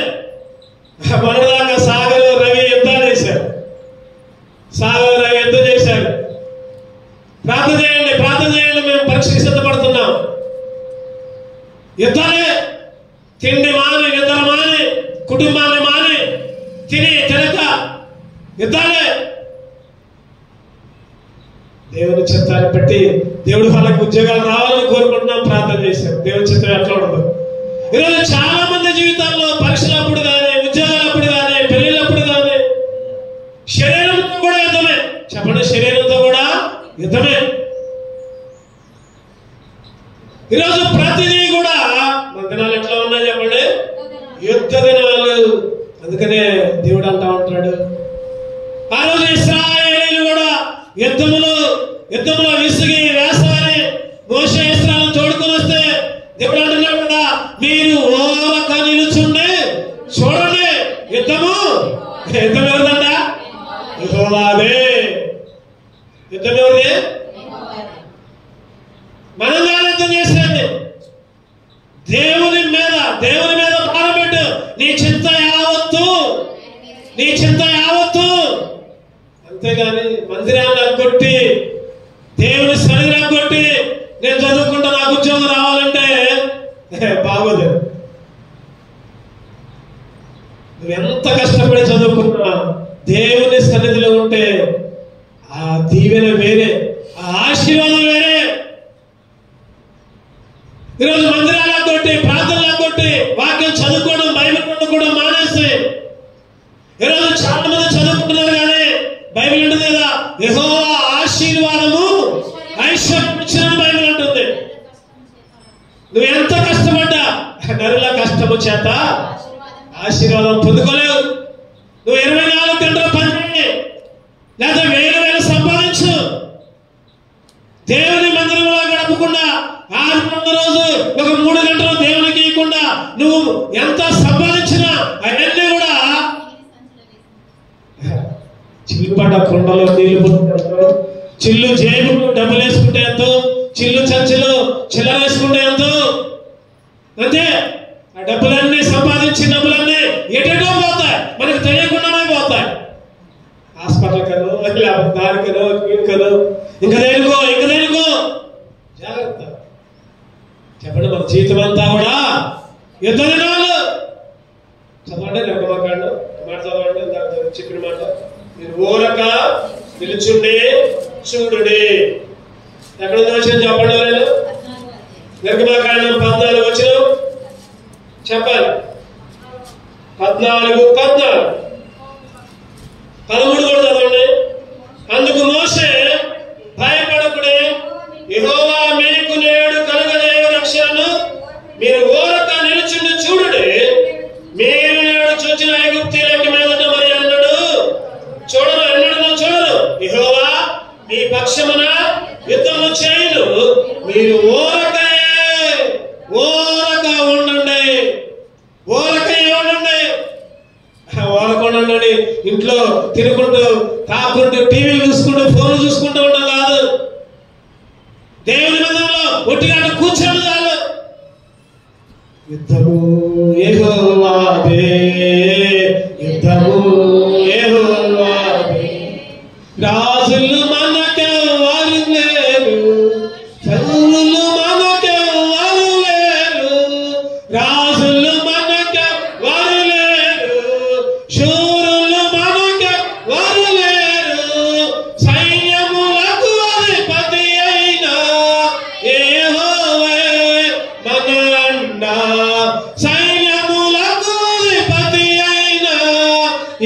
మొన్నదాకా సాగర్ రవి యుద్ధాలు చేశారు, సాగర్ రవి యుద్ధం చేశారు. ప్రార్థన చేయండి, ప్రార్థన చేయండి, మేము పరీక్షకి సిద్ధపడుతున్నాం. యుద్ధాలే, తిండి మాని, నిద్ర మాని, కుటుంబాన్ని మాని, తిని తినక యుద్ధాలే. దేవుని చిత్తాన్ని బట్టి దేవుడి వాళ్ళకి ఉద్యోగాలు రావాలని కోరుకుంటున్నాం, ప్రార్థన చేశాం. దేవుని చిత్తం ఎట్లా ఉండదు. ఈరోజు చాలా మంది జీవితాల్లో పరీక్షలప్పుడు కానీ, ఉద్యోగాలప్పుడు కానీ, పెళ్లిళ్ళప్పుడు కానీ శరీరంతో కూడా యుద్ధమే. చెప్పండి, శరీరంతో కూడా యుద్ధమే. ఈరోజు ప్రతిదీ కూడా మన దినాలు ఎట్లా ఉన్నాయి చెప్పండి, యుద్ధ దినాలు. అందుకనే దేవుడు అంటా ఉంటాడు, ఆ రోజు ఇశ్రాయేలీయులు కూడా యుద్ధములో విసిగి వేసాలని మోషే ఇశ్రాయేలును తోడుకొని వస్తే దేవుడు అంటున్నాడు కదా, మీరు ఓరక నిలుచుండి చూడండి, యుద్ధం ఎవరిదంట? యెహోవాదే. యుద్ధం ఎవరిది? మనం యుద్ధం చేసేది. దేవుని మీద ప్రారంభపెట్టు. నీ చింత యావత్తు. అంతేగాని మందిరాన్ని అగ్గొట్టి, దేవుని సన్నిధిని అగ్గొట్టి నేను చదువుకుంటా నాకు ఉద్యోగం రావాలంటే బాగోదు. నువ్వెంత కష్టపడి చదువుకున్నా దేవుని సన్నిధిలో ఉంటే ఆ దీవెన వేరే, ఆ ఆశీర్వాదం వేరే. ఈరోజు మందిరాలు అగ్గొట్టి, ప్రార్థనలు అగ్గొట్టి, వాక్యం చదువుకోవడం, బైబిల్ చదువుకోవడం మానేసి ఈరోజు చాలా మంది చదువుకుంటున్నారు కానీ బైబిల్ ఉంటుంది కదా, యెహోవా ఆశీర్వాదము ఐశ్వర్యం ఇచ్చిన బైబిల్ ఉంటుంది. నువ్వు ఎంత కష్టపడ్డా నరుల కష్టము చేత ఆశీర్వాదం పొందుకోలేవు. నువ్వు 24 గంటల పని చేయి, లేదా 1000 సంపాదించు, దేవుని మందిరంలో గడపకుండా ఆదివారం రోజు ఒక 3 గంటలు దేవునికి ఇవ్వకుండా నువ్వు ఎంత సంపాదించినా అవన్నీ కూడా చిల్లుపడ్డ కొండలో నీళ్లు పోతుంటారు. చిల్లు జేబు డబ్బులు వేసుకుంటే ఎంతో, చిల్లు చర్చలు చిల్లర వేసుకుంటే ఎంతో, అంతే. ఆ డబ్బులన్నీ సంపాదించిన డబ్బులన్నీ ఎటో పోతాయి, మనకు తెలియకుండానే పోతాయి. హాస్పిటల్ కను, లేకపోతే దానికనో, వీడికనో, ఇంకా దేనికో జాగ్రత్త. చెప్పండి, మన జీవితం అంతా కూడా యుద్ధ దినాలు. చదవండి, నిర్గమకాండం మాట చదవండి, దాని చెప్పిన మాట. మీరు ఓరక నిలుచుండి చూడుడి. ఎక్కడ వచ్చిన చెప్పండి, వాళ్ళు నిర్గమకాండం 14 వచ్చిన చెప్పాలి. 14 13 కూడా చదవండి. అందుకు మోషే, భయపడకుడి, యెహోవా మీకు నేడు కలుగజేయు రక్షణను మీరు ఓరక నిలుచుండి చూడుడి. మీరు నేడు చూచిన ఐగుప్తీయుల మీదట మరి ఎన్నడూ చూడరు. యెహోవా మీ పక్షమున యుద్ధము చేయును. మీరు ఓరక ఉండండి. ఇంట్లో తిరుగుకుంటూ, తాకుంటూ, టీవీలు చూసుకుంటూ, ఫోన్లు చూసుకుంటూ ఉండడం కాదు. దేవుని మందిరంలో ఒట్టిగా కూర్చోండి చాలు. యుద్ధము యెహోవాదే, రాజులు మనకెవ్వరు లేరు, చదువులు మనకెవ్వరు లేరు, రాజులు మనకెవ్వరు లేరు, శూరులు మనకెవ్వరు లేరు, సైన్యములకు అధిపతి అయిన యెహోవా మన అండ, సైన్యములకు అధిపతి అయిన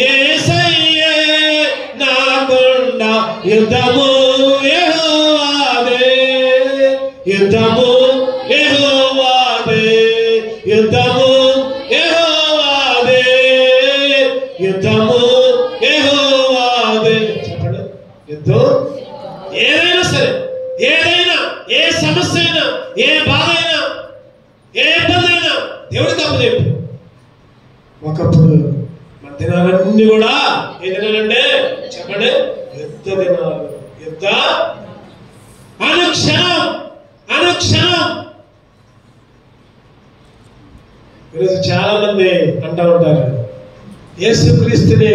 యేసయ్యే నాకుండ. యుద్ధము యెహోవాదే, యుద్ధము యెహోవాదే, యుద్ధము యెహోవాదే, యుద్ధము యెహోవాదే. చెప్పండి, యుద్ధం ఏదైనా సరే, ఏదైనా, ఏ సమస్య అయినా, ఏ బాధ అయినా, ఏ ఇబ్బంది అయినా దేవుడికి అప్పచెప్పు. ఒకప్పుడు మన దినాలన్నీ కూడా ఏ దినాలంటే చెప్పండి, యుద్ధ యుద్ధ దినాలు. యుద్ధ అనుక్షణం అనుక్షణం. ఈరోజు చాలా మంది అంటూ ఉంటారు, యేసుక్రీస్తుని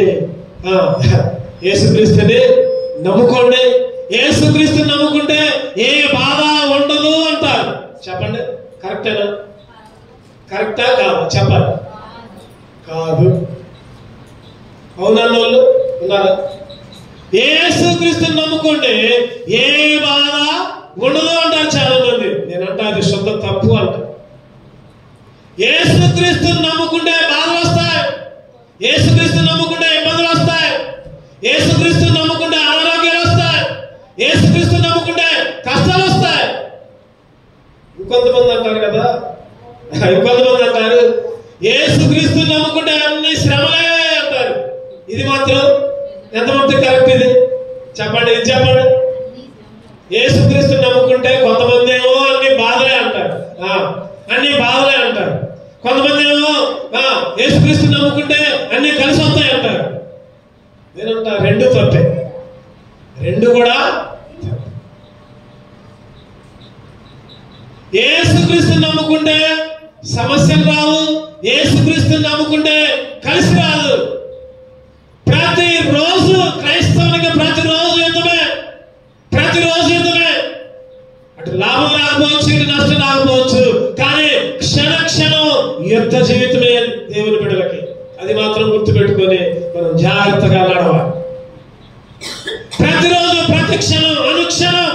నమ్ముకోండి, యేసుక్రీస్తుని నమ్ముకుంటే ఏ బాధ ఉండదు అంటారు. చెప్పండి, కరెక్టేనా? కరెక్టా కాదు? చెప్పాలి. కాదు. అవునన్న వాళ్ళు ఉన్నారా? యేసుక్రీస్తుని నమ్ముకుంటే ఏ బాధ ఉండదు అంటారు చాలా మంది. నేనంటా అది శుద్ధ తప్పు అంట. యేసుక్రీస్తుని నమ్ముకుంటే బాధలు వస్తాయి, యేసుక్రీస్తుని నమ్ముకుంటే ఇబ్బందులు వస్తాయి, యేసుక్రీస్తుని నమ్ముకుంటే అనారోగ్యాలు వస్తాయి, యేసుక్రీస్తుని నమ్ముకుంటే కష్టాలు వస్తాయి. ఇంకొంతమంది అంటారు కదా, ఇంకొంతమంది అంటారు యేసుక్రీస్తుని నమ్ముకుంటే అన్ని శ్రమలే అంటారు. ఇది మాత్రం ఎంతమంది కరెక్ట్? ఇది చెప్పండి, ఇది చెప్పండి. యేసుక్రీస్తుని నమ్ముకుంటే కొంతమంది ఏమో అన్ని బాధలే అంటారు, అన్ని బాధలే అంటారు. కొంతమంది ఏమో యేసుక్రీస్తుని నమ్ముకుంటే అన్ని కలిసి వస్తాయి అంటారు. నేనంటా రెండు తప్పే, రెండు కూడా. యేసుక్రీస్తుని నమ్ముకుంటే సమస్యలు రావు, యేసుక్రీస్తుని నమ్ముకుంటే కలిసి రాదు. ప్రతిరోజు క్రైస్తవునికి ప్రతిరోజు యుద్ధమే, ప్రతిరోజు యుద్ధమే. అటు లాభం రాకపోవచ్చు, ఇటు నష్టం రాకపోవచ్చు, కానీ క్షణ క్షణం యుద్ధ జీవితమే దేవుని బిడ్డలకి. అది మాత్రం గుర్తుపెట్టుకొని మనం జాగ్రత్తగా నడవాలి. ప్రతిరోజు ప్రతి క్షణం అనుక్షణం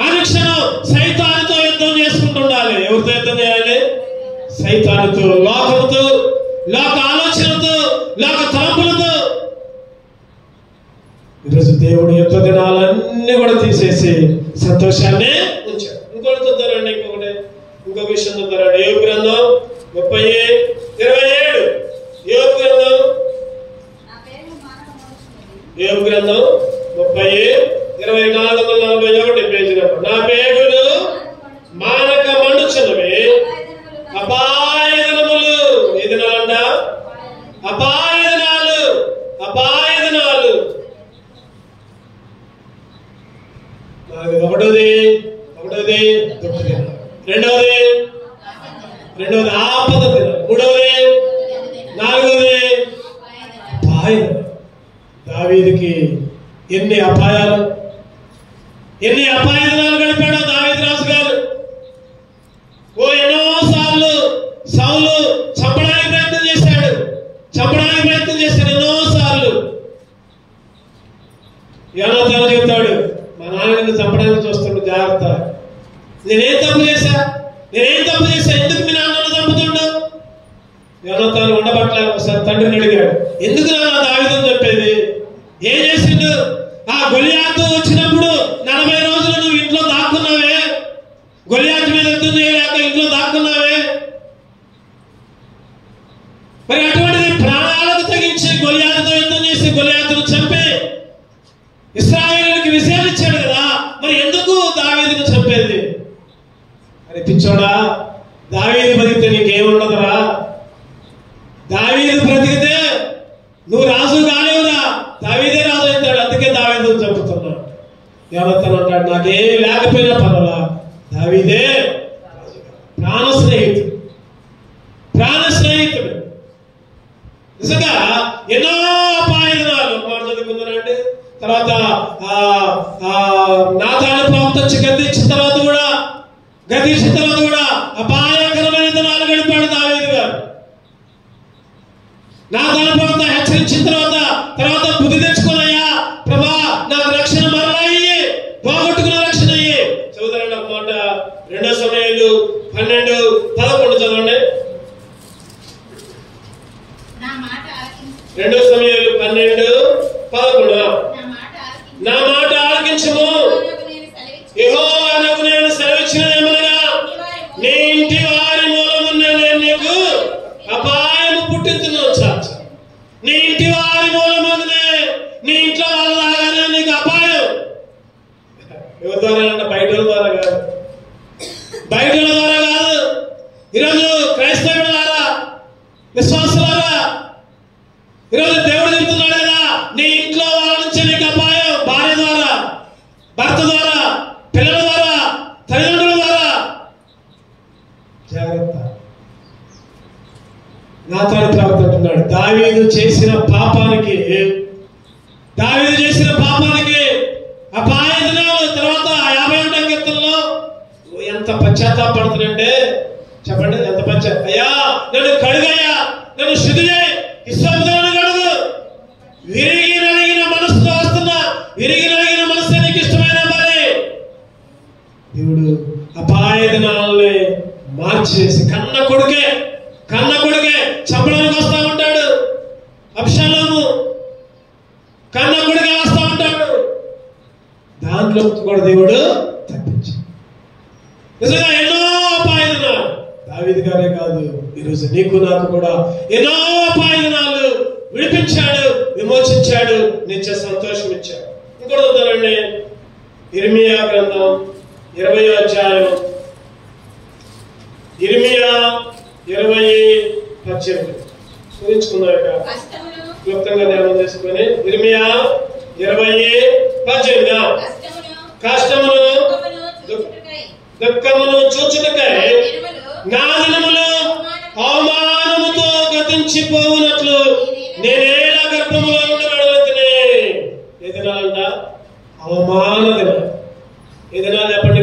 అనుక్షణం సైతానుతో యుద్ధం చేసుకుంటూ ఉండాలి. ఎవరితో యుద్ధం చేయాలి? సైతానుతో, లోకంతో, లోక ఆలోచనతో, లోక తలంపులతో. ఈరోజు దేవుడు యుద్ధ దినాలన్నీ కూడా తీసేసి సంతోషాన్ని ఉంచాడు. ఇంకోటి చూద్దారండి, ఇంకొక విషయం చూద్దారండి. యోబు గ్రంథం 30:27. యోబు గ్రంథం 30:2441 పేజీ. నా పేగులు మానక మండుచున్నవి, అపాయ దినములు. ఏ దినాలంట? అపాయ దినాలు, అపాయ దినాలు. ఒకటోది దుఃఖ దినాలు, రెండవది ఆపద దినాలు, మూడవది, నాలుగవది అపాయ దినాలు. దావీదుకి ఎన్ని అపాయాలు, ఎన్ని అపాయ దినాలు గడిపాడో దావీదు రాజు గారు. ఎన్నో సార్లు సౌలు చంపడానికి ప్రయత్నం చేశాడు, ఎన్నో సార్లు. యోనాతాను చెబుతాడు, మా నాన్నని చంపడానికి చూస్తాడు, జాగ్రత్త. నేనేం తప్పు చేశా? ఎందుకు మీ నాన్నను చంపుతుండు? యోనాతాను ఉండబట్ల ఒకసారి తండ్రిని అడిగాడు, ఎందుకు నా దావీదుని చెప్పేది? ఏం చేసిండు? ఆ గొలియాతు వచ్చినప్పుడు 40 రోజులు నువ్వు ఇంట్లో దాక్కున్నావే, గొలియాతు మీద యుద్ధం చేయలేక ఇంట్లో దాక్కున్నావే. మరి అటువంటిది ప్రాణాలకు తెగించి గొలియాతుతో యుద్ధం చేసి గొలియాతును చంపి ఇశ్రాయేలుకి విజయాలు ఇచ్చాడు కదా, మరి ఎందుకు దావీదును చంపేది? అని పిచ్చోడా, దావీదు బతికితే నీకేముండదురా? దావీదు బ్రతికితే నువ్వు రాజు కాలేవురా, దావీదే రాజు అవుతాడు. అందుకే దావీదును చంపుతున్నాడు. యోనాతాను అంటాడు, నాకేమి లేకపోయినా పర్వాలా, దావీదే ప్రాణ స్నేహితుడు. నిజంగా ఎన్నో అపాయ దినాలు మాట చదువుకుందానండి. తర్వాత నాతాను ప్రవక్త వచ్చి గద్దించిన తర్వాత కూడా అపాయకరమైన దినాలు గడిపాడు దావీదు గారు. నాతాను ప్రవక్త హెచ్చరించిన తర్వాత బుద్ధి తెచ్చుకోనయ్యా ప్రభా, నాకు రక్షణ మరలా అయ్యి, పోగొట్టుకున్న రక్షణ అయ్యి. చదువుతారండి ఒక మాట, 2 సమూయేలు 12:11 చదవండి. 2 సమూయేలు 12:11. నా మాట ఆలకించుము, యెహోవానకు నేను సెలవిచ్చినదేమనగా, నీ ఇంటి వారి మూలమున నేను నీకు అపాయము పుట్టించున్నాను. నీ ఇంటి వారి మూలమునే, నీ ఇంట్లో వాళ్ళ లాగానే నీకు అపాయం. ఎవరి ద్వారా అంటే బయట ద్వారా కాదు, ఈరోజు క్రైస్తవుల ద్వారా, విశ్వాసులారా, ఈరోజు దేవుడు చెప్తున్నాడు కదా, నీ ఇంట్లో వాళ్ళ నుంచి నీకు అపాయం. భార్య ద్వారా భర్త ద్వారా, పిల్లల ద్వారా, తల్లిదండ్రుల ద్వారా. జాగ్రత్త. నాతాను ప్రవక్త అంటున్నాడు, దావీదు చేసిన పాపానికి అపాయ దినాలు తర్వాత 51వ కీర్తనలో ఎంత పశ్చాత్తాపడుతుందంటే చెప్పండి, ఎంత అయ్యా నన్ను కడుగయ్యా, నన్ను శుద్ధి చేయి, ఇశ్రాయేలును కడుగు. విరిగి నలిగిన మనసుతో వస్తున్నా, విరిగి నలిగిన మనసు నీకు ఇష్టమైన మరి దేవుడు అపాయ దినాలని మార్చేసి కన్న కొడుకే చంపడానికి వస్తా ఉంటాడు. అబ్షాలోము కన్న కొడుకే వస్తా ఉంటాడు. దాంట్లో కూడా దేవుడు తప్పించాడు. నిజంగా ఎన్నో అపాయ దినాలు దావీదు గారే కాదు, ఈరోజు నీకు నాకు కూడా ఎన్నో అపాయ దినాలు విడిపించాడు, విమోచించాడు, నిత్య సంతోషం ఇచ్చాడు. ఇంకోటి చూద్దామండి, ఇర్మియా గ్రంథం 20వ అధ్యాయం, ఇర్మియా 20:18 చూపించుకున్నాక క్లుప్తంగా ధ్యానం చేసుకుని. ఇర్మియా 20:18 కష్టమును దుఃఖమును చూచుటకై నా దినములు అవమానముతో గతించిపోవునట్లు నేనేలా గర్భములో ఉండబడవలెనే. ఏ దినాలంట? అవమాన దినాలు. ఏ దినాలు చెప్పండి?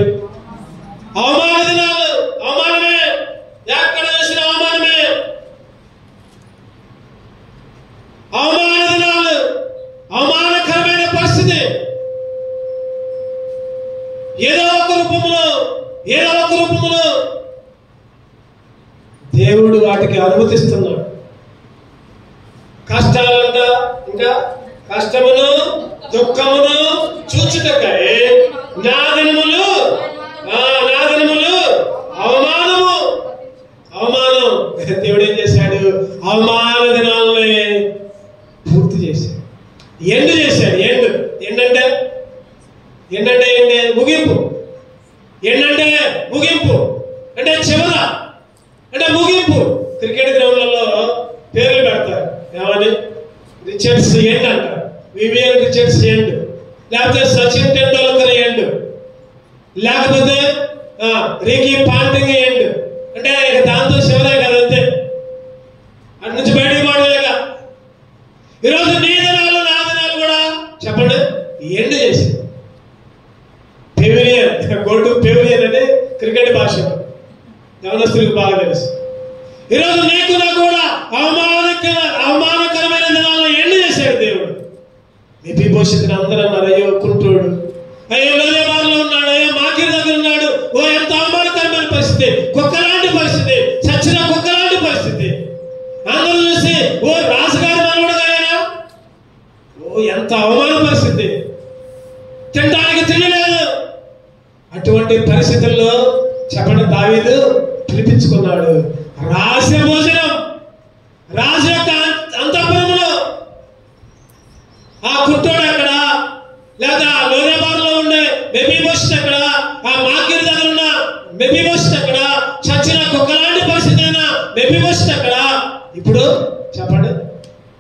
అవమాన దినాలు. అవమానమే, ఎక్కడ చేసిన అవమానమే. అవమాన దినాలు, అవమానకరమైన పరిస్థితి. ఏదో ఒక రూపంలో దేవుడు వాటికి అనుమతిస్తున్నాడు. కష్టాలంట, ఇంకా కష్టమును దుఃఖమును చూచుటకై నా దినములు అవమానం. దేవుడు ఏం చేశాడు? అవమాన దినాలని పూర్తి చేశాడు. ఎండు చేశాడు. ఏంటంటే ముగింపు. ఏంటంటే ముగింపు అంటే చివర, అంటే ముగింపు. క్రికెట్ గ్రౌండ్లలో పేర్లు పెడతారు, ఏమని? రిచర్డ్స్ ఎండ్ అంటారు, వివిఎన్ రిచర్డ్స్ ఎండ్, లేకపోతే సచిన్ టెండూల్కర్ ఎండ్, లేకపోతే రికీ పాంటింగ్ ఎండ్. అంటే దాంతో చివరే కదా, అంతే. అటు నుంచి బయటకు పడలేక ఈరోజు నీ దినాలు నా దినాలు కూడా చెప్పండి ఎండ్ చేసి పెవిలియన్, గో టు పెవిలియన్ అని క్రికెట్ భాష యవనస్తులకు బాగా తెలుసు. ఈరోజు నీకు నాకు కూడా అవమానకరమైన దినాలను ఎండ్ చేశాడు దేవుడు. మెఫీబోషెతుని అందరూ అన్నారు, అయ్యో కుంటోడు, అయ్యో లోదేబారులో ఉన్నాడు, అయ్యో మాకీరు దగ్గర ఉన్నాడు. ఓ ఎంత అవమానకరమైన పరిస్థితి, కుక్కలాంటి పరిస్థితి, చచ్చిన కుక్కలాంటి పరిస్థితి. అందరూ చూసి ఓ రాజుగారి మనవడుగా అయినా, ఓ ఎంత అవమాన పరిస్థితి, తినడానికి తినలేదు. అటువంటి పరిస్థితుల్లో చెప్పండి దావీదు పిలిపించుకున్నాడు. రహస్య భోజనం, రాజు యొక్క అంతఃపురంలో ఆ కుట్టోడు అక్కడ, లేదా లోదేబారులో ఉండే మెఫీబోషెతు అక్కడ, ఆ మాకీరు దగ్గర ఉన్న మెఫీబోషెతు అక్కడ, చచ్చిన కుక్కలాంటి పరిస్థితి అయిన మెఫీబోషెతు అక్కడ. ఇప్పుడు చెప్పండి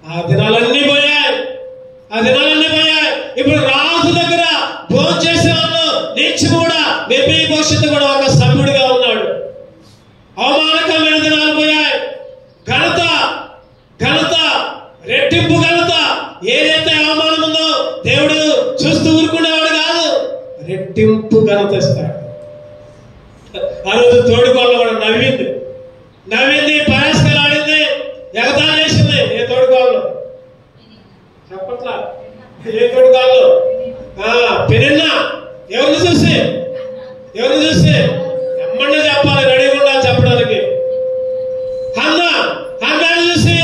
ఆ దినాలన్నీ పోయాయి. ఇప్పుడు రాజు దగ్గర భోజనం చేసే వాళ్ళు నుంచి కూడా మెఫీబోషెతు కూడా ఒక సభ్యుడిగా ఉన్నాడు. అవమానకరమైన దినాలు పోయాయి. ఘనత రెట్టింపు ఘనత. ఏదైతే అవమానం ఉందో దేవుడు చూస్తూ ఊరుకునేవాడు కాదు, రెట్టింపు ఘనత ఇస్తాడు. ఆ రోజు తోడుకోళ్ళు కూడా నవ్వింది, పరాస్కలు ఆడింది, ఎగతాళి చేసింది. ఏ తోడుకోళ్ళు చెప్పట్లా? ఏ తోడుకోళ్ళు? పెరిన్నా ఎవరిని చూసి ఎమ్మన్నా చెప్పాలి, రెడీగా ఉండాలి చెప్పడానికి. హన్నాను చూసి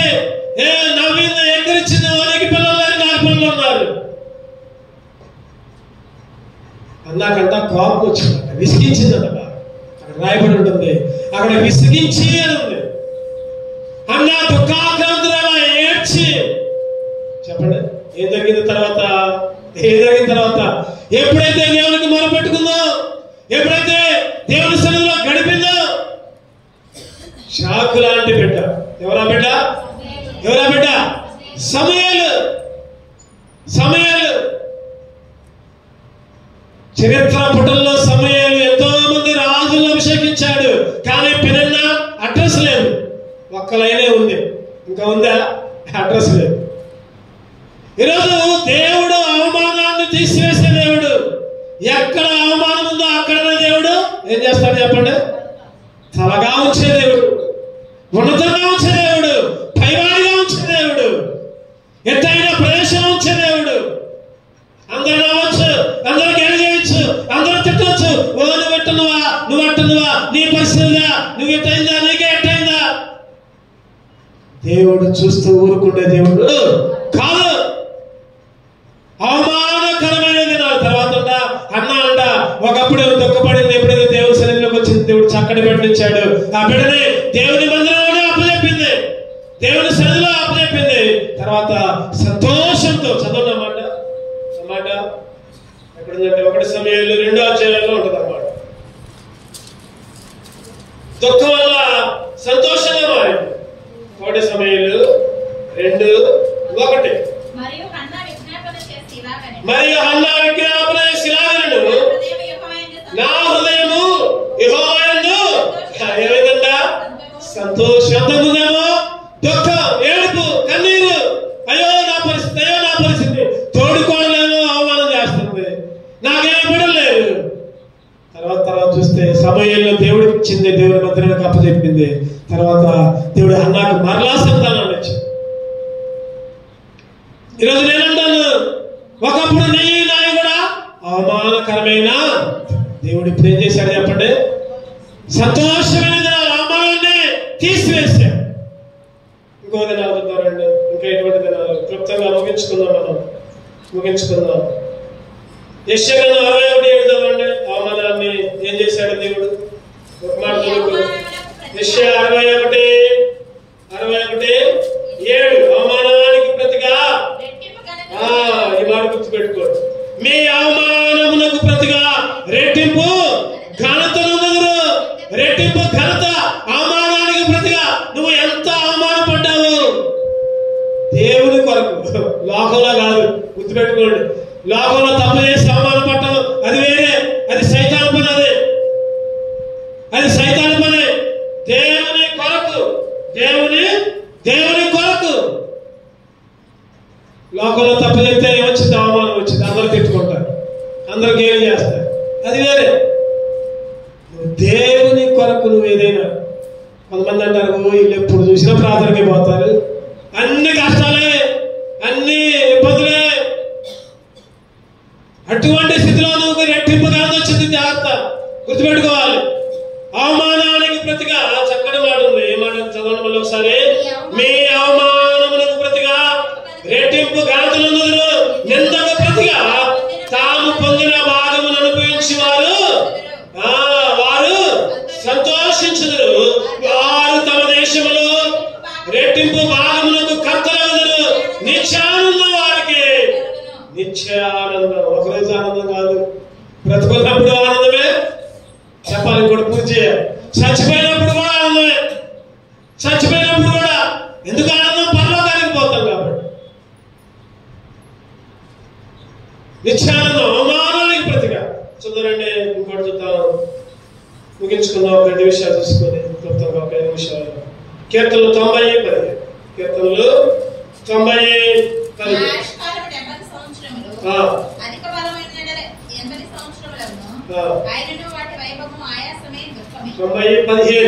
నవ్వింది, ఎక్కరిచ్చింది. వాళ్ళకి పిల్లలు లేని నాకు పిల్లలు ఉన్నారు. అన్నాకంట కోపం వచ్చిందంట, విసిగించిందంట. అక్కడ రాయబడి ఉంటుంది, అక్కడ విసిగించి అని ఉంది. అన్నా దుఃఖాక్రాంతురాలా ఏడ్చి. చెప్పండి ఏం జరిగిన తర్వాత? ఎప్పుడైతే దేవునికి మొరపెట్టుకుందో, ఎప్పుడైతే దేవుని సన్నిధిలో గడిపిందో, షాకు లాంటి బిడ్డ. ఎవరా బిడ్డ? సమూయేలు. చరిత్ర పుటల్లో సమయాలు ఎంతో మంది రాజులను అభిషేకించాడు, కానీ పెనన్న అడ్రస్ లేదు, ఒక్క లైనే ఉంది. ఇంకా ఉందా? అడ్రస్ లేదు. ఈరోజు దేవుడు అవమానాన్ని తీసివేసే దేవుడు. ఎక్కడ అవమానం ఉందో అక్కడనే దేవుడు ఏం చేస్తాడు చెప్పండి? తలగా ఉంచే దేవుడు, ఉన్నతంగా ఉంచే దేవుడు, పైవాడిగా ఉంచే దేవుడు, ఎత్తైన ప్రదేశం ఉంచే దేవుడు. అందరూ నవ్వచ్చు, అందరూ గెలిచేయచ్చు, అందరూ తిట్టవచ్చు. ఓ నువ్వు ఎట్టునువా, నువ్వు అట్టునువా, నీ పరిస్థితిగా నువ్వు ఎట్టయిందా, నీకే ఎట్టయిందా? దేవుడు చూస్తూ ఊరుకుండే దేవుడు కాదు. అవమానకరమైన దినాలు తర్వాత అన్న అంట ఒకప్పుడు దుఃఖపడింది, ఎప్పుడైతే దేవుడి సన్నిధిలోకి వచ్చింది దేవుడు చక్కటి బిడ్డనిచ్చాడు. ఆ బిడ్డని దేవుని మందిరంలోనే అప్పచెప్పింది, దేవుని సన్నిధిలో అప్పచెప్పింది. తర్వాత సంతోషంతో చదవనమాట అన్నమాట ఎక్కడుందంటే 1 సమయంలో 2వ అధ్యాయంలో ఉంటుంది అన్నమాట. దుఃఖం వల్ల సంతోషంగా మారింది. 1 సమయంలో 2:1 మరియు హన్నా విజ్ఞాపన చేసి ఇలాగనెను, నా హృదయము యెహోవా యందు ఏమైందంట? సంతోషం. అంతకుముందేమో దుఃఖం, ఏడుపు, కన్నీరు, అయ్యో నా పరిస్థితి, అయ్యో నా పరిస్థితి. తోడుకోవడమేమో అవమానం చేస్తుంది, నాకేమో బిడలేదు. తర్వాత చూస్తే సమయంలో దేవుడికి ఇచ్చింది, దేవుడి మందిరానికి అప్పచెప్పింది. తర్వాత దేవుడు హన్నాకు మరలా సంతానాన్ని ఇచ్చింది. ఈరోజు నేనంటాను, ఒకప్పుడు నీ నాయ కూడా అవమానకరమైన దేవుడు ఇప్పుడు ఏం చేశాడు చెప్పండి? సంతోషమైన దినాలు, అవమానాన్ని తీసివేశాడు. ఇంకో దినాలు చూద్దామండి, ఇంకా ఎటువంటి దినాలు క్లుప్తంగా ముగించుకుందాం. యెషయా 61:7 చదవండి. అవమానాన్ని ఏం చేశాడు దేవుడు? ఒక మాట చదువుకో. యెషయా 61:7 అవమానానికి ప్రతిగా ఈ మాట గుర్తుపెట్టుకోండి. మీ అవమానమునకు ప్రతిగా రెట్టింపు ఘనతనుందురు. రెట్టింపు ఘనత. అవమానానికి ప్రతిగా నువ్వు ఎంత అవమానపడ్డావు దేవుని కొరకు, లోకంలో కాదు. గుర్తుపెట్టుకోండి, లోకంలో తప్పు చేసి అవమానపడటం అది వేరే, అది సైతాను పని, అది సైతాను పని. దేవుని కొరకు, దేవుని కొరకు. లోకంలో తప్పు చెప్తే ఏమొచ్చింది? అవమానం వచ్చింది, అందరూ తిట్టుకుంటారు, అందరూ గేలు చేస్తారు, అది వేరే. దేవుని కొరకు నువ్వు ఏదైనా, కొంతమంది అంటారు వీళ్ళు ఎప్పుడు చూసినా ప్రార్థనకి పోతారు, అన్ని కష్టాలే, అన్ని ఇబ్బందులే. అటువంటి స్థితిలో నువ్వు రెట్టింపు కాదు వచ్చింది. జాగ్రత్త, గుర్తుపెట్టుకోవాలి. అవమానానికి ప్రతిగా చక్కటి మాట ఉంది. ఏ మాట చదవడం వల్ల ఒకసారి? మీ అవమానములకు ప్రతిగా రెట్టింపు ఘనతనుందురు. నిందకు ప్రతిగా తాము పొందిన భాగమును అనుభవించి వారు సంతోషించుదురు. వారు తమ దేశములో రెట్టింపు భాగములకు కర్తలగుదురు. నిత్యానందం వారికి, నిత్యానందం. ఒకరోజు ఆనందం కాదు, బ్రతుకున్నప్పుడు ఆనందమే. చెప్పాలి కూడా పూర్తి చేయాలి. చచ్చిపోయినప్పుడు కూడా ఆనందమే. చచ్చిపోయినప్పుడు కూడా ఎందుకు ఆనందం? పరలోకానికి పోతాం కాబట్టి. నిత్యానందం అవమానానికి ప్రతిగా. చూద్దారండి, ఇంకోటి చూద్దాం, ముగించుకుందాం. 2 విషయాలు చూసుకొని క్లుప్తంగా 5 నిమిషాలు. కీర్తనలు 90:10. కీర్తనలు 90:10. అధిక బలమైన 80 సంవత్సరములను ఆయనను వాటి వైభవము ఆయాసమే దుఃఖమే. 90:15.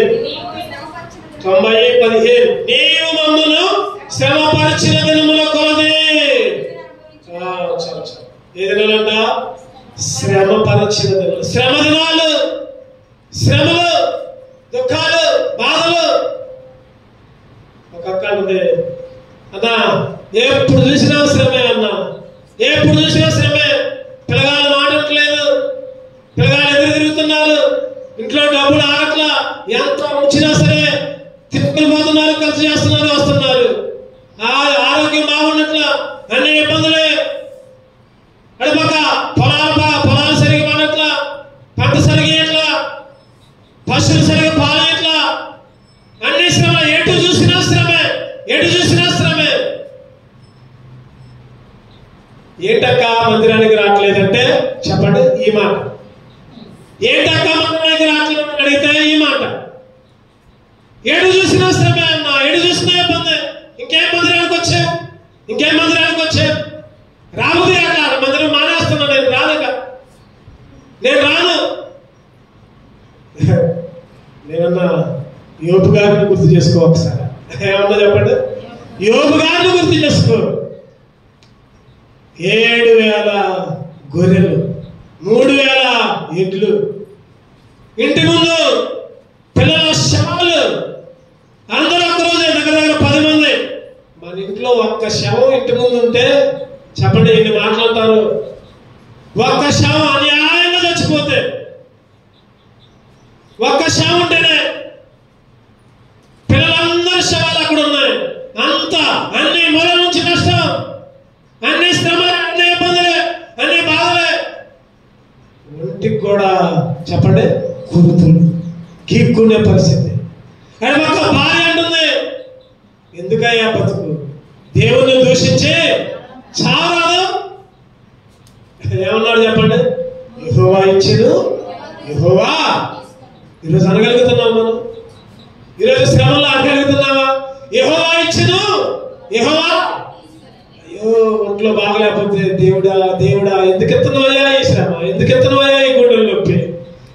నీవు మమ్మును శ్రమపరిచిన దినముల కొలది. ఏ దినాలంట? శ్రమపరిచిన దినాలు. శ్రమ దినాలు, శ్రమలు, దుఃఖాలు, బాధలు. ఒక అక్క ఉంది, అన్నా ఎప్పుడు చూసినా శ్రమే, అన్నా ఎప్పుడు చూసినా శ్రమే. పిల్లగాళ్ళు మాటట్లేదు, పిల్లగాళ్ళు ఎదురు తిరుగుతున్నారు, ఇంట్లో డబ్బులు ఆగట్లా, ఎంత వచ్చినా సరే తిప్పుకుపోతున్నారు, ఖర్చు చేస్తున్నారు, వస్తున్నారు. ఆరోగ్యం బాగున్నట్ల అన్ని ఇబ్బందులే. అడుపక్క పొలాలు సరిగా పడట్లా, పంట సరిగా ఎట్లా, పశువులు సరిగా పాలయట్లా, అన్ని శ్రమ. ఎటు చూసినా శ్రమే, ఎటు చూసినా శ్రమే. ఏంటక్క మందిరానికి రావట్లేదంటే చెప్ప చెప్పండి ఈ మాట. ఏంటక్క మందిరానికి రావట్లేదు అడిగితే ఈ మాట. ఎడు చూసినా శ్రమే అన్నా, ఎడు చూసినా ఇబ్బంది. ఇంకేం మందిరానికి వచ్చావు, ఇంకేం మందిరానికి వచ్చావు? రాబోదే అట్లా మందిరం మానేస్తున్నా, నేను రాలేక, నేను రాను. నేనన్నా యోబు గారిని గుర్తు చేసుకో ఒకసారి. ఏమన్నా చెప్పండి, యోబు గారిని గుర్తు చేసుకో. 7,000 గొర్రెలు, 3,000 ఎడ్లు, ఇంటి ముందు పిల్లల శవాలు, అందరూ ఒక్కరోజు దగ్గర 10 మంది. మన ఇంట్లో ఒక్క శవం ఇంటి ముందు ఉంటే చెప్పండి ఎన్ని మాట్లాడతారు. ఒక్క శవం అన్యాయంగా చచ్చిపోతే, ఒక్క శవం ఉంటేనే పిల్లలందరూ శవాలు అక్కడ ఉన్నాయి. అంతా అన్ని మూల నుంచి కష్టం, అన్ని శ్రమలే, అన్ని ఇబ్బందులే, అన్ని బాధలే. ఒంటికి కూడా చెప్పండి కురుతులు, గీక్కునే పరిస్థితి. అని ఒక భార్య అంటుంది, ఎందుకయ్యా బతుకు, దేవుణ్ణి దూషించి చావరాదు. ఏమన్నాడు చెప్పండి, యెహోవా ఇచ్చెను, యెహోవా. ఈరోజు అనగలుగుతున్నాం మనం? ఈరోజు శ్రమలో అనగలుగుతున్నావా? యెహోవా ఇచ్చెను, యెహోవా. అయ్యో ఒంట్లో బాగలేకపోతే దేవుడా దేవుడా ఎందుకు ఎత్తున్నావయ్యా ఈ శ్రమ, ఎందుకు ఎత్తున్నావయ్యా ఈ గుండెల నొప్పి,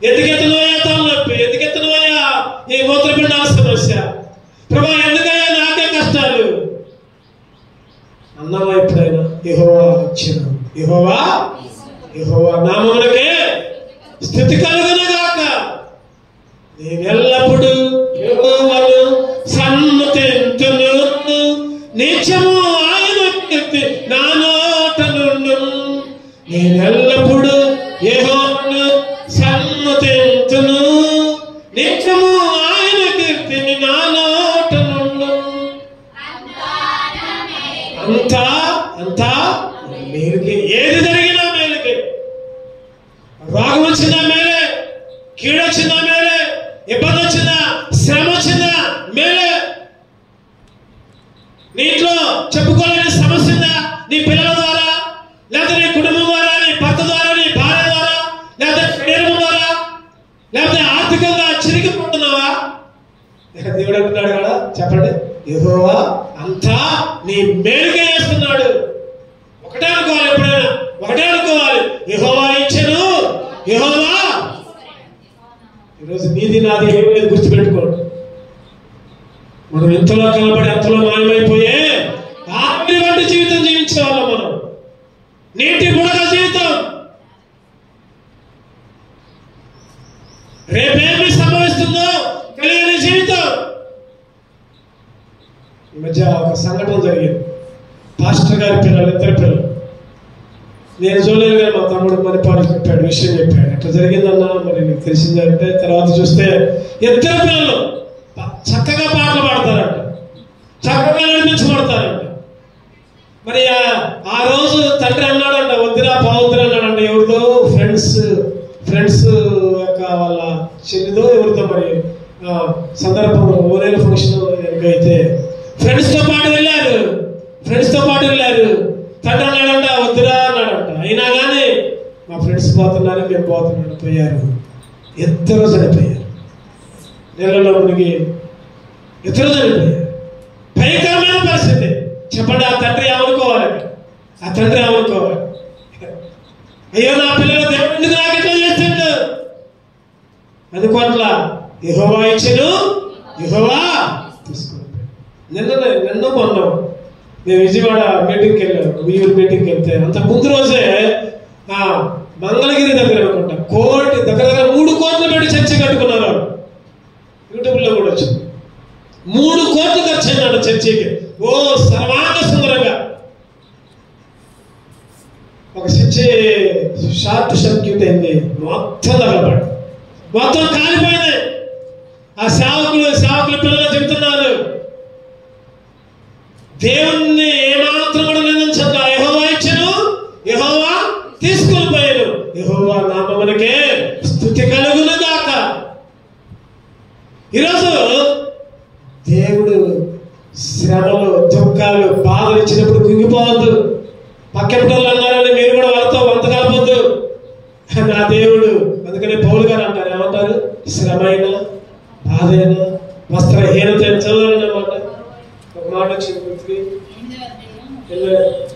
ఎందుకు ఎత్తున్నావయ్యా తల నొప్పి, ఎందుకు ఎత్తున్నావయ్యా ఈ మూత్రపిండాల సమస్య, ప్రభా ఎందుకయ్యా నాకే కష్టాలు అన్నావా ఎప్పుడైనా? యెహోవా ఇచ్చెను, యెహోవా, యెహోవా నామమునకే స్తుతి కలుగునుగాక. నేనెల్లప్పుడు యెహోవాను సన్నుతింతును, నిత్యము ఆయన కీర్తి నా నోట నుండును. నేనెల్లప్పుడు యెహోవాను సన్నుతింతును, నిత్యము ఆయన కీర్తిని నా నోట నుండును. అంతా అంతా మేలుకే, ఏది జరిగినా మేలుకే. రోగం వచ్చిందా మేలే, కీడొచ్చిందా మేలే, ఇబ్బంది వచ్చిందా, శ్రమ వచ్చిందా మేలే. నీ ఇంట్లో చెప్పుకోలేని సమస్య ఉందా, నీ పిల్లల ద్వారా, లేదా నీ కుటుంబం ద్వారా, నీ భర్త ద్వారా, నీ భార్య ద్వారా, లేదా శరీరం ద్వారా, లేకపోతే ఆర్థికంగా చిరిగిపోతున్నావా? దేవుడు అంటున్నాడు కదా, చెప్పండి యెహోవా అంతా నీ మేలుగా చేస్తున్నాడు. ఒకటే అనుకోవాలి, ఎప్పుడైనా ఒకటే అనుకోవాలి, యెహోవా ఇచ్చెను, యెహోవా. ఈరోజు నీది నాది ఏం లేదు, గుర్తుపెట్టుకోండి. మనం ఎంతలో కలబడి ఎంతలో మాయమైపోయే ఆవిరి వంటి జీవితం జీవించే వాళ్ళం మనం. నీటి బుడగ జీవితం. రేపేమి సంభవిస్తుందో తెలియని జీవితం. ఈ మధ్య ఒక సంఘటన జరిగింది. పాస్టర్ గారి పిల్లలు, 2 పిల్లలు. నేను చూడలేదు కానీ మా తమ్ముడు మణిపాడు చెప్పాడు, విషయం చెప్పాడు. ఎట్లా జరిగిందన్నా మరి నీకు తెలిసిందంటే, తర్వాత చూస్తే 2 పిల్లలు చక్కగా పాటలు పాడతారంట, చక్కగా నడిపించబడతారంట. మరి ఆ రోజు తండ్రి అన్నాడంట, వద్దురా పోవద్దురా అన్నాడంట. ఎవరితో ఫ్రెండ్స్ యొక్క వాళ్ళ చెల్లిదో ఎవరితో మరి సందర్భం ఓరేల ఫంక్షన్ అయితే ఫ్రెండ్స్ తో పాటు వెళ్ళారు. తండ్రి అన్నాడంట, వద్దురా అన్నాడంట. అయినా కానీ మా ఫ్రెండ్స్ పోతున్నారు, మేము పోతున్నాడు. పోయారు, 2 చనిపోయారు. నీళ్ళలో మునిగి 2 చనిపోయారు. భయంకరమైన పరిస్థితి. చెప్పండి, ఆ తండ్రి ఏమనుకోవాలి? అయ్యో నా పిల్లలు దేవుడు ఎందుకు నాకు ఎట్లా చేస్తుండు అనుకోట్లా. యెహోవా ఇచ్చెను, యెహోవా తీసుకుంటాడు. నిన్న మొన్నాం నేను విజయవాడ మీటింగ్కి వెళ్ళాను, ఊయూరు మీటింగ్కి వెళ్తే అంత ముందు రోజే మంగళగిరి దగ్గర అనుకుంటా దగ్గర 3 కోట్లు పెట్టి చర్చి కట్టుకున్నారు. యూట్యూబ్లో కూడా వచ్చింది. 3 కోట్లు ఖర్చు అయినాడు చర్చికి. ఓ సర్వాంగ సుందరంగా. ఒక చర్చి షార్ట్ సర్క్యూట్ అయింది, మొత్తం తగలబడి మొత్తం కాలిపోయింది. ఆ సేవకులు పిల్లలు చెబుతున్నారు, దేవుణ్ణి ఏమాత్రం కూడా నిందించక యెహోవా ఇచ్చెను, యెహోవా తీసుకుని పోయాను, యెహోవా నామమునకే స్తుతి కలుగును గాక. ఈరోజు దేవుడు శ్రమలు, దుఃఖాలు, బాధలు ఇచ్చినప్పుడు కుంగిపోవద్దు. పక్కెంటోళ్ళు అన్నారని మీరు కూడా వాళ్ళతో వంత కలపొద్దు. శ్రమైన, బాధైన, వస్త్రహీనత చదవాలన్నమాట. ఒక మాట వచ్చింది గుర్తుకి.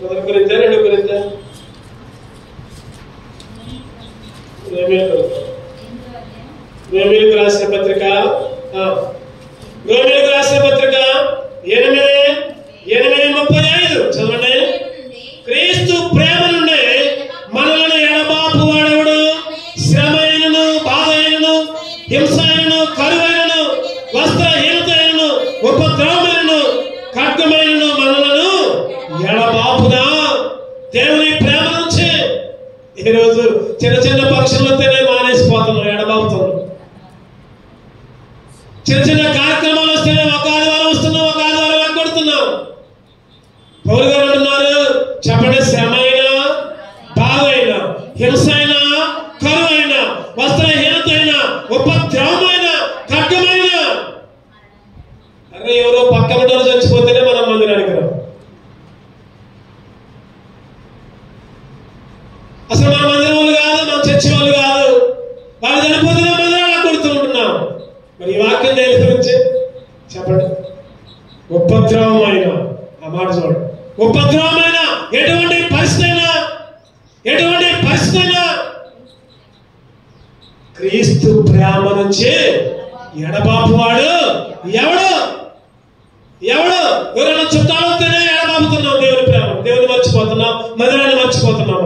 మొదటి కొరింథీ, రెండో కొరింథీ, రోమీయులకు రాసిన పత్రిక 8:35 చదవండి. క్రీస్తు ప్రేమ నుండి మనలను ఎడబాపు వాడెవడు? శ్రమైనను, బాధైనను, హింసైనను, కరువైనను, వస్త్రహీనతైనను, ఉపద్రవమైనను, ఖడ్గమైనను మనలను ఎడబాపునా. దేవుని ప్రేమ నుంచి ఈరోజు చిన్న చిన్న పక్షులతోనే మానేసిపోతున్నాం, ఎడబాపుతున్నాం. చిన్న చిన్న కార్యక్రమాలు వస్తేనే ఒక ఆదివారం వస్తున్నాం, ఒక ఆదివారం వెనకొడుతున్నాం. పౌలు గారు అంటున్నారు, చెప్పండి, శ్రమైన, బాధైన, హింసైన, కరువైన, వస్త్రహీనతైన, ఉపద్రవమైన, ఖడ్గమైన. అరే ఎవరో పక్క బిడ్డలు చచ్చిపోతేనే మనం మందిరానికి రాం. అసలు మన మందిరం వాళ్ళు కాదు, మన చర్చి వాళ్ళు కాదు, వాళ్ళు చనిపోతేనే మందిరాలు కొడుతూ ఉంటున్నాం. మరి ఈ వాక్యం దేని గురించి చెప్పండి? ఉపద్రవమైన, ఆ మాట చూడండి, ఉపద్రవమైన. ఎటువంటి పరిస్థితి అయినా క్రీస్తు ప్రేమ నుంచి ఎడబాపు వాడు ఎవడు? ఎవరైనా చుట్టాలతోనే ఎడబాపుతున్నాం దేవుని ప్రేమ, దేవుని మర్చిపోతున్నాం, మందిరాన్ని మర్చిపోతున్నాం.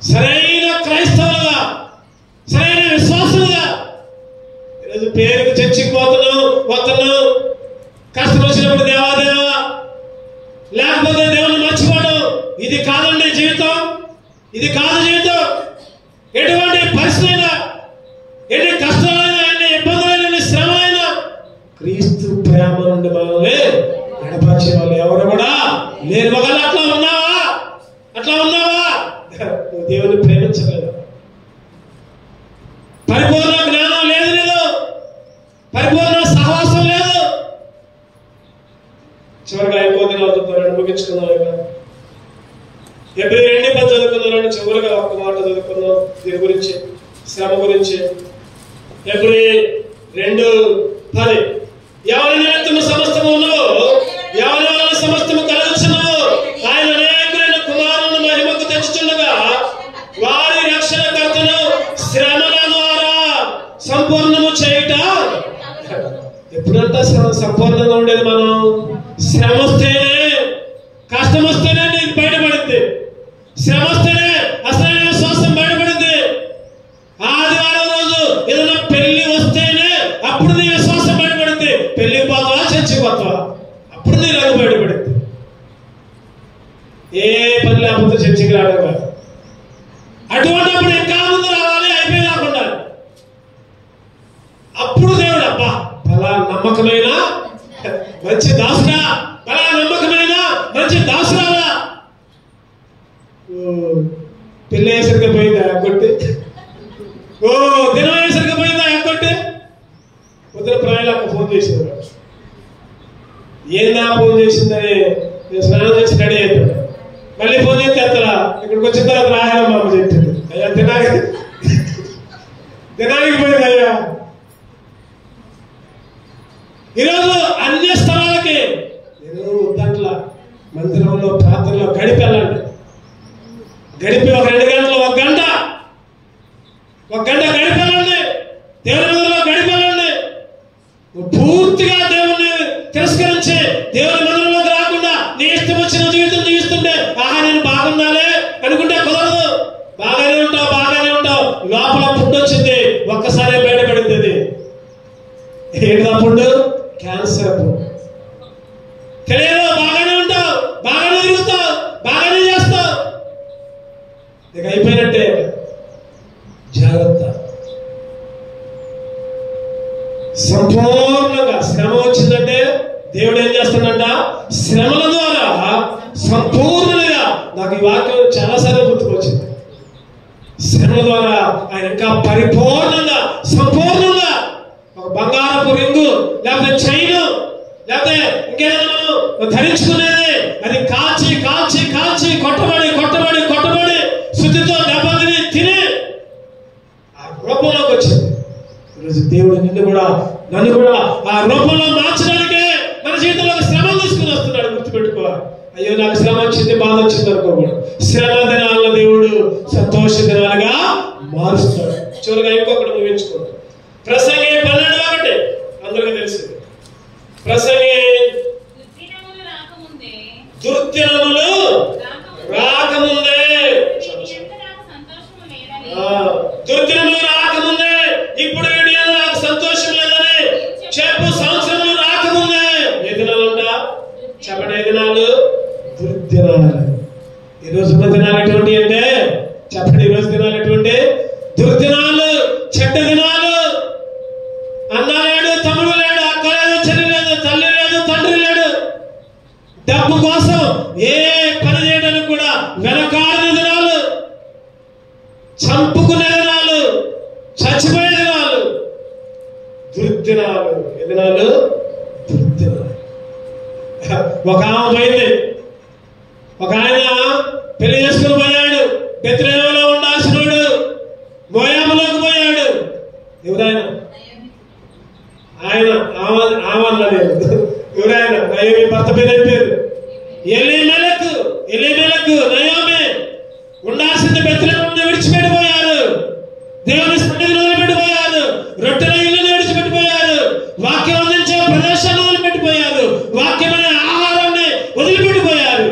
సరైన క్రైస్తవులుగా, సరైన విశ్వాసులుగా ఈరోజు పేరుకు చర్చికి వస్తున్నాం, కష్టం వచ్చినప్పుడు దేవాదేవా, లేకపోతే దేవుని మర్చిపోవడం. ఇది కాదండి జీవితం, ఇది కాదు జీవితం. ఎటువంటి పరిస్థితి అయినా, ఎన్ని కష్టాలైనా, ఎన్ని ఇబ్బందులైనా, ఎన్ని శ్రమలైనా క్రీస్తు ప్రేమ నుండి మనల్ని నడపరిచే వాళ్ళు ఎవరు కూడా లేరు. ఒకళ్ళు అట్లా ఉన్నావా నువ్వు దేవుని ప్రేమించలేదు. పరిపూర్ణ జ్ఞానం లేదు, పరిపూర్ణ సహవాసం లేదు. చివరిగా అయిపోతుంది అవుతుంటారు, ముగించుకుందాం. ఎప్పుడు 2:10 చదువుకున్నారండి. చివరిగా ఒక్క మాట చదువుకున్నాం దీని గురించి, శ్రమ గురించి. ఎప్పుడు 2:10 ఎవరి నిమిత్తము సమస్తము ఉన్నవో, ఎవరి వలన సమస్తము కలుగుచున్నవో, ఆయన అనేకులైన కుమారులను మహిమకు తెచ్చుచుండగా వారి రక్షణకర్తను శ్రమల ద్వారా సంపూర్ణము చేయుట. ఎప్పుడంతా సంపూర్ణంగా ఉండేది మనం? శ్రమ వస్తేనే, కష్టం వస్తేనే నీకు బయటపడింది. శ్రమ వస్తేనే అసలైన విశ్వాసం బయటపడింది. ఆదివారం రోజు ఏదైనా పెళ్లి వస్తేనే అప్పుడు నీ విశ్వాసం బయటపడింది. పెళ్లికి పోతావా, చర్చికి పోతావా, అప్పుడు నీ రంగు బయటపడింది. ఏ పని లేకపోతే చర్చికి రావడం కాదు. అటువంటిప్పుడు ఇంకా ముందు రావాలి, అయిపోయేదాకుండా. అప్పుడు దేవుడు అబ్బా అలా నమ్మకమైన మంచి దాసురా, అలా నమ్మకమైన మంచి దాసురాలా. పెళ్ళి అయ్యేసరికి పోయిందా ఎక్కొట్టి, దినం అయ్యేసరికి పోయిందా ఎక్కొట్టి. పొద్దున ప్రాణాలకు ఫోన్ చేసేవాడు. ఏందా ఫోన్ చేసిందని నేను స్నానం చేసి రెడీ అయిపోయాడు. మళ్ళీ ఫోన్ చేస్తే అత్తరా ఇక్కడికి వచ్చిన తర్వాత రాయాలమ్మ అమ్మ చెప్పింది. అయ్యా దినానికి పోయింది అయ్యా. ఈరోజు అన్ని స్థలాలకి నేను దాంట్లో మందిరంలో ప్రార్థనలో గడిపెళ్ళండి. గడిపి ఒక 2 గంటలు, 1 గంట గడిపెళ్ళండి. దేవుని మందిరంలో గడిపెళ్ళండి. పూర్తిగా దేవుణ్ణి తిరస్కరించి దేవుని మందిరంలోకి రాకుండా నీ ఇష్టం వచ్చిన జీవితం జీవిస్తుంటే నేను బాగున్నాలే అనుకుంటే కుదరదు. బాగానే ఉంటావు, లోపల పుండు వచ్చింది, ఒక్కసారి బయటపడింది. అది ఏంటి? పుండు క్యాన్సర్. తెలియదు, బాగానే ఉంటావు, బాగానే తిరుగుతావు, బాగానే చేస్తావు, ఇక అయిపోయినట్టే. జాగ్రత్త. సంపూర్ణంగా శ్రమ వచ్చిందంటే దేవుడు ఏం చేస్తాడంట? శ్రమల ద్వారా సంపూర్ణంగా. నాకు ఈ వాక్యం చాలాసార్లు గుర్తుకొచ్చింది. శ్రమల ద్వారా ఆయన ఇంకా పరిపూర్ణంగా, సంపూర్ణంగా ఒక బంగారపు రింగు లేకపోతే చైన్ లేకపోతే ఇంకేదైనా మనం ధరించుకునేది అది కాల్చి కాల్చి కాల్చి కొట్టబడి కొట్టబడి కొట్టబడి శుద్ధితో దెబ్బతిని తిని రూపంలోకి వచ్చింది. ఈరోజు దేవుడు నిన్ను కూడా నన్ను కూడా ఆ రూపంలో మార్చడానికే మన జీవితంలో శ్రమ తీసుకుని వస్తున్నాడు. గుర్తుపెట్టుకోవాలి. అయ్యో నాకు శ్రమ వచ్చింది, బాధ వచ్చింది అనుకోకూడదు. శ్రమ దినాలను దేవుడు సంతోష దినాలుగా మారుస్తాడు. చివరిగా ఇంకొకటి ముగించుకోండి. ప్రసంగి 12:1 అందరికీ తెలిసింది. ప్రసంగి దుర్దినములు రాకముందే, దుర్దినములు రాకముందే, ఇప్పుడు నాకు సంతోషం లేదని చెప్పు. సంవత్సరములు రాకముందే ఏ దినాలంట చెప్పండి. ఏ దినాలు? దుర్దినాలు. ఈరోజు ఉన్న దినాలు ఎటువంటి అంటే చెప్పండి. ఈరోజు దినాలు ఎటువంటి? దుర్దినాలు, చెడ్డ దినాలు. అన్న లేడు, తమ్ముడు లేడు, అక్క లేదు, చెల్లి లేదు, తల్లి లేదు, తండ్రి లేడు. డబ్బు కోసం ఏ పని చేయడానికి కూడా వెనకాడిన దినాలు, చంపుకునే దినాలు, చచ్చిపోయే దినాలు, దుర్దినాలు. ఏ దినాలు? దుర్దినాలు. ఒక ఆమె పోయింది. ఒక ఆయన పెళ్లి చేసుకుని పోయాడు. బెత్లెహేములో ఉండాల్సినోడు మోయాబులోకి పోయాడు. ఎవరాయన? ఆయన ఆమలేదు. ఎవరాయన? నయోమి భర్త పేరు ఏం పేరు? ఎలీమెలెకు. నయోమి ఉండాల్సింది బెత్లెహేమును విడిచిపెట్టిపోయారు. దేవుని సన్నిధిని వదిలిపెట్టిపోయారు. రొట్టెల ఇల్లుని విడిచిపెట్టిపోయారు. వాక్యం అందించే ప్రదేశాన్ని వదిలిపెట్టిపోయారు. వాక్యం అనే ఆహారాన్ని వదిలిపెట్టిపోయారు.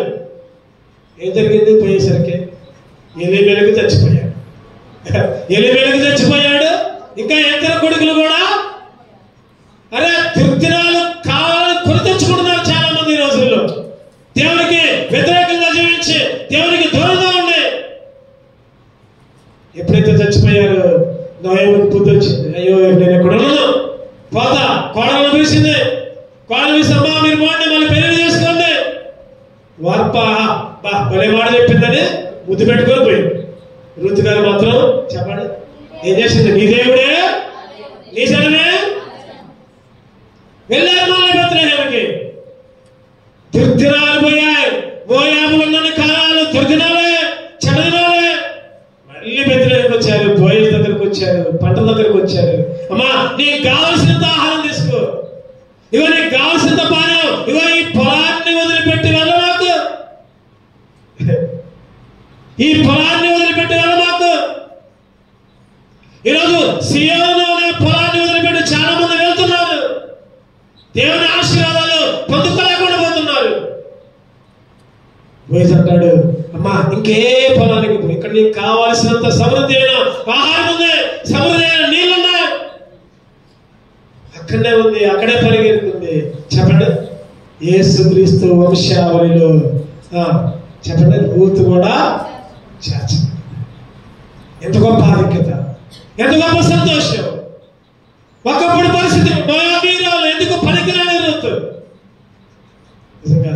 ఏం జరిగింది? పోయేసరికి ఎలీమెలెకు చచ్చిపోయాడు. ఇంకా ఇద్దరు కొడుకులు కూడా అరే దుర్దినాలు కావాలని కొని తెచ్చుకుంటున్నారు చాలా మంది ఈ రోజుల్లో. దేవునికి వ్యతిరేకంగా జీవించి దేవునికి దూరంగా ఉండి ఎప్పుడైతే చచ్చిపోయారు నయోమికి బుద్ధి వచ్చింది. అయ్యో నేను ఎక్కడ ఉన్నాను, పోతా. కోడలను పిలిచింది. కోడలు పిలిచి అమ్మా మీరు పోండి, మళ్ళీ పెళ్లి చేసుకోండి. వార్ప భలే మాట చెప్పిందని ముద్దు పెట్టుకొని పోయింది. రూతు గారు మాత్రం చెప్పండి ఏం చేసింది? నీ దేవుడే, నీ జనమే వెళ్ళారు మళ్ళీ బెత్లెహేముకి. దుర్దినాలు పోయాయి. మోయాబులో ఉన్న కాలాలు దుర్దినాలే, చెడ్డదినాలే. మళ్ళీ బెత్లెహేముకి వచ్చారు. బోయలు దగ్గరకు వచ్చారు, పంటల దగ్గరకు వచ్చారు. అమ్మా నీకు కావలసినంత ఆహారం తీసుకో, ఇగో నీకు కావలసినంత పానీయం, ఇగో ఈ పొలాన్ని వదిలిపెట్టి వెళ్ళమాకు, ఈ పొలాన్ని వదిలిపెట్టి వెళ్ళమాకు. ఈరోజు సియోను అనే పొలాన్ని వదిలిపెట్టి చాలా మంది వెళ్తున్నారు. దేవుని ఆశీర్వాదాలు పొందుకోలేకుండా పోతున్నారు. పోయి అంటాడు అమ్మా ఇంకే పొలానికి పో, ఇక్కడ నీకు కావాల్సినంత సమృద్ధి అయిన ఆహారం ఉంది, సమృద్ధి అయిన నీళ్ళున్నాయి, అక్కడనే ఉంది, అక్కడే పరిగెడుతుంది. చెప్పండి యేసుక్రీస్తు వంశావళిలో చెప్పండి రూతు కూడా చేర్చ. ఎంత గొప్ప ఆధిక్యత, ఎంత గొప్ప సంతోషం. ఒకప్పుడు పరిస్థితి మోయాబీరాలు ఎందుకు పనికిరాని రూతు. నిజంగా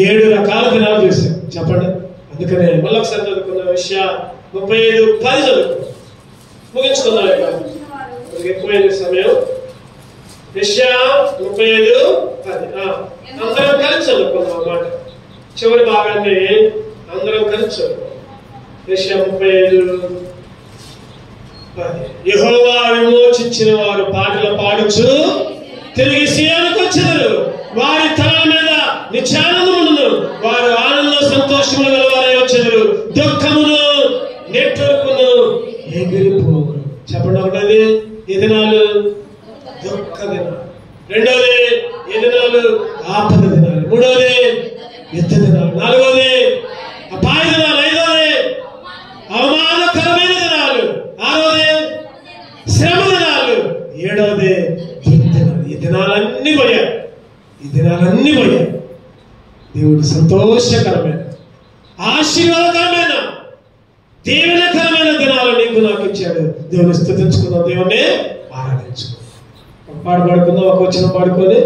7 రకాల దినాలు చూసాం. చెప్పండి. అందుకనే మళ్ళీ ఒకసారి చదువుకున్న విషయం 35:10 చదువుకున్నాం, ముగించుకుందాం. ఎక్కువైన సమయం. విషయం 35:10 అందరం కలిసి చదువుకున్నాం అన్నమాట. చివరి భాగాన్ని అందరం కలిసి చదువుకున్నాం. విషయం 35:10 యెహోవా విమోచించిన వారు పాటలు పాడుచు తిరిగి సీయోనుకు వచ్చెదరు. వారి తలల మీద నిత్యానందమును, వారు ఆనంద సంతోషములు గలవారై వచ్చెదరు. దుఃఖమును నెట్టొరుకును ఎగిరిపోవును. చెప్పండి. ఒకటోది ఈ దినాలు దుఃఖ దినాలు, రెండోది ఈ దినాలు ఆపద దినాలు, మూడోది యుద్ధ దినాలు, నాలుగోది అపాయ దినాలు, ఐదోది అవమానకరమైన దినాలు, ఆరోది శ్రమ దినాలు, ఏడవది దినాలు. ఈ దినాలన్నీ పోయాయి. ఈ దినాలన్నీ పోయాయి. దేవుడు సంతోషకరమైన, ఆశీర్వాదకరమైన, దీవెనకరమైన దినాలు నీకు నాకు ఇచ్చాడు. దేవుని స్తుతించుకుందాం, దేవుణ్ణి ఆరాధించుకుందాం. పాడు పాడుకుందాం, ఒక వచనం పాడుకొని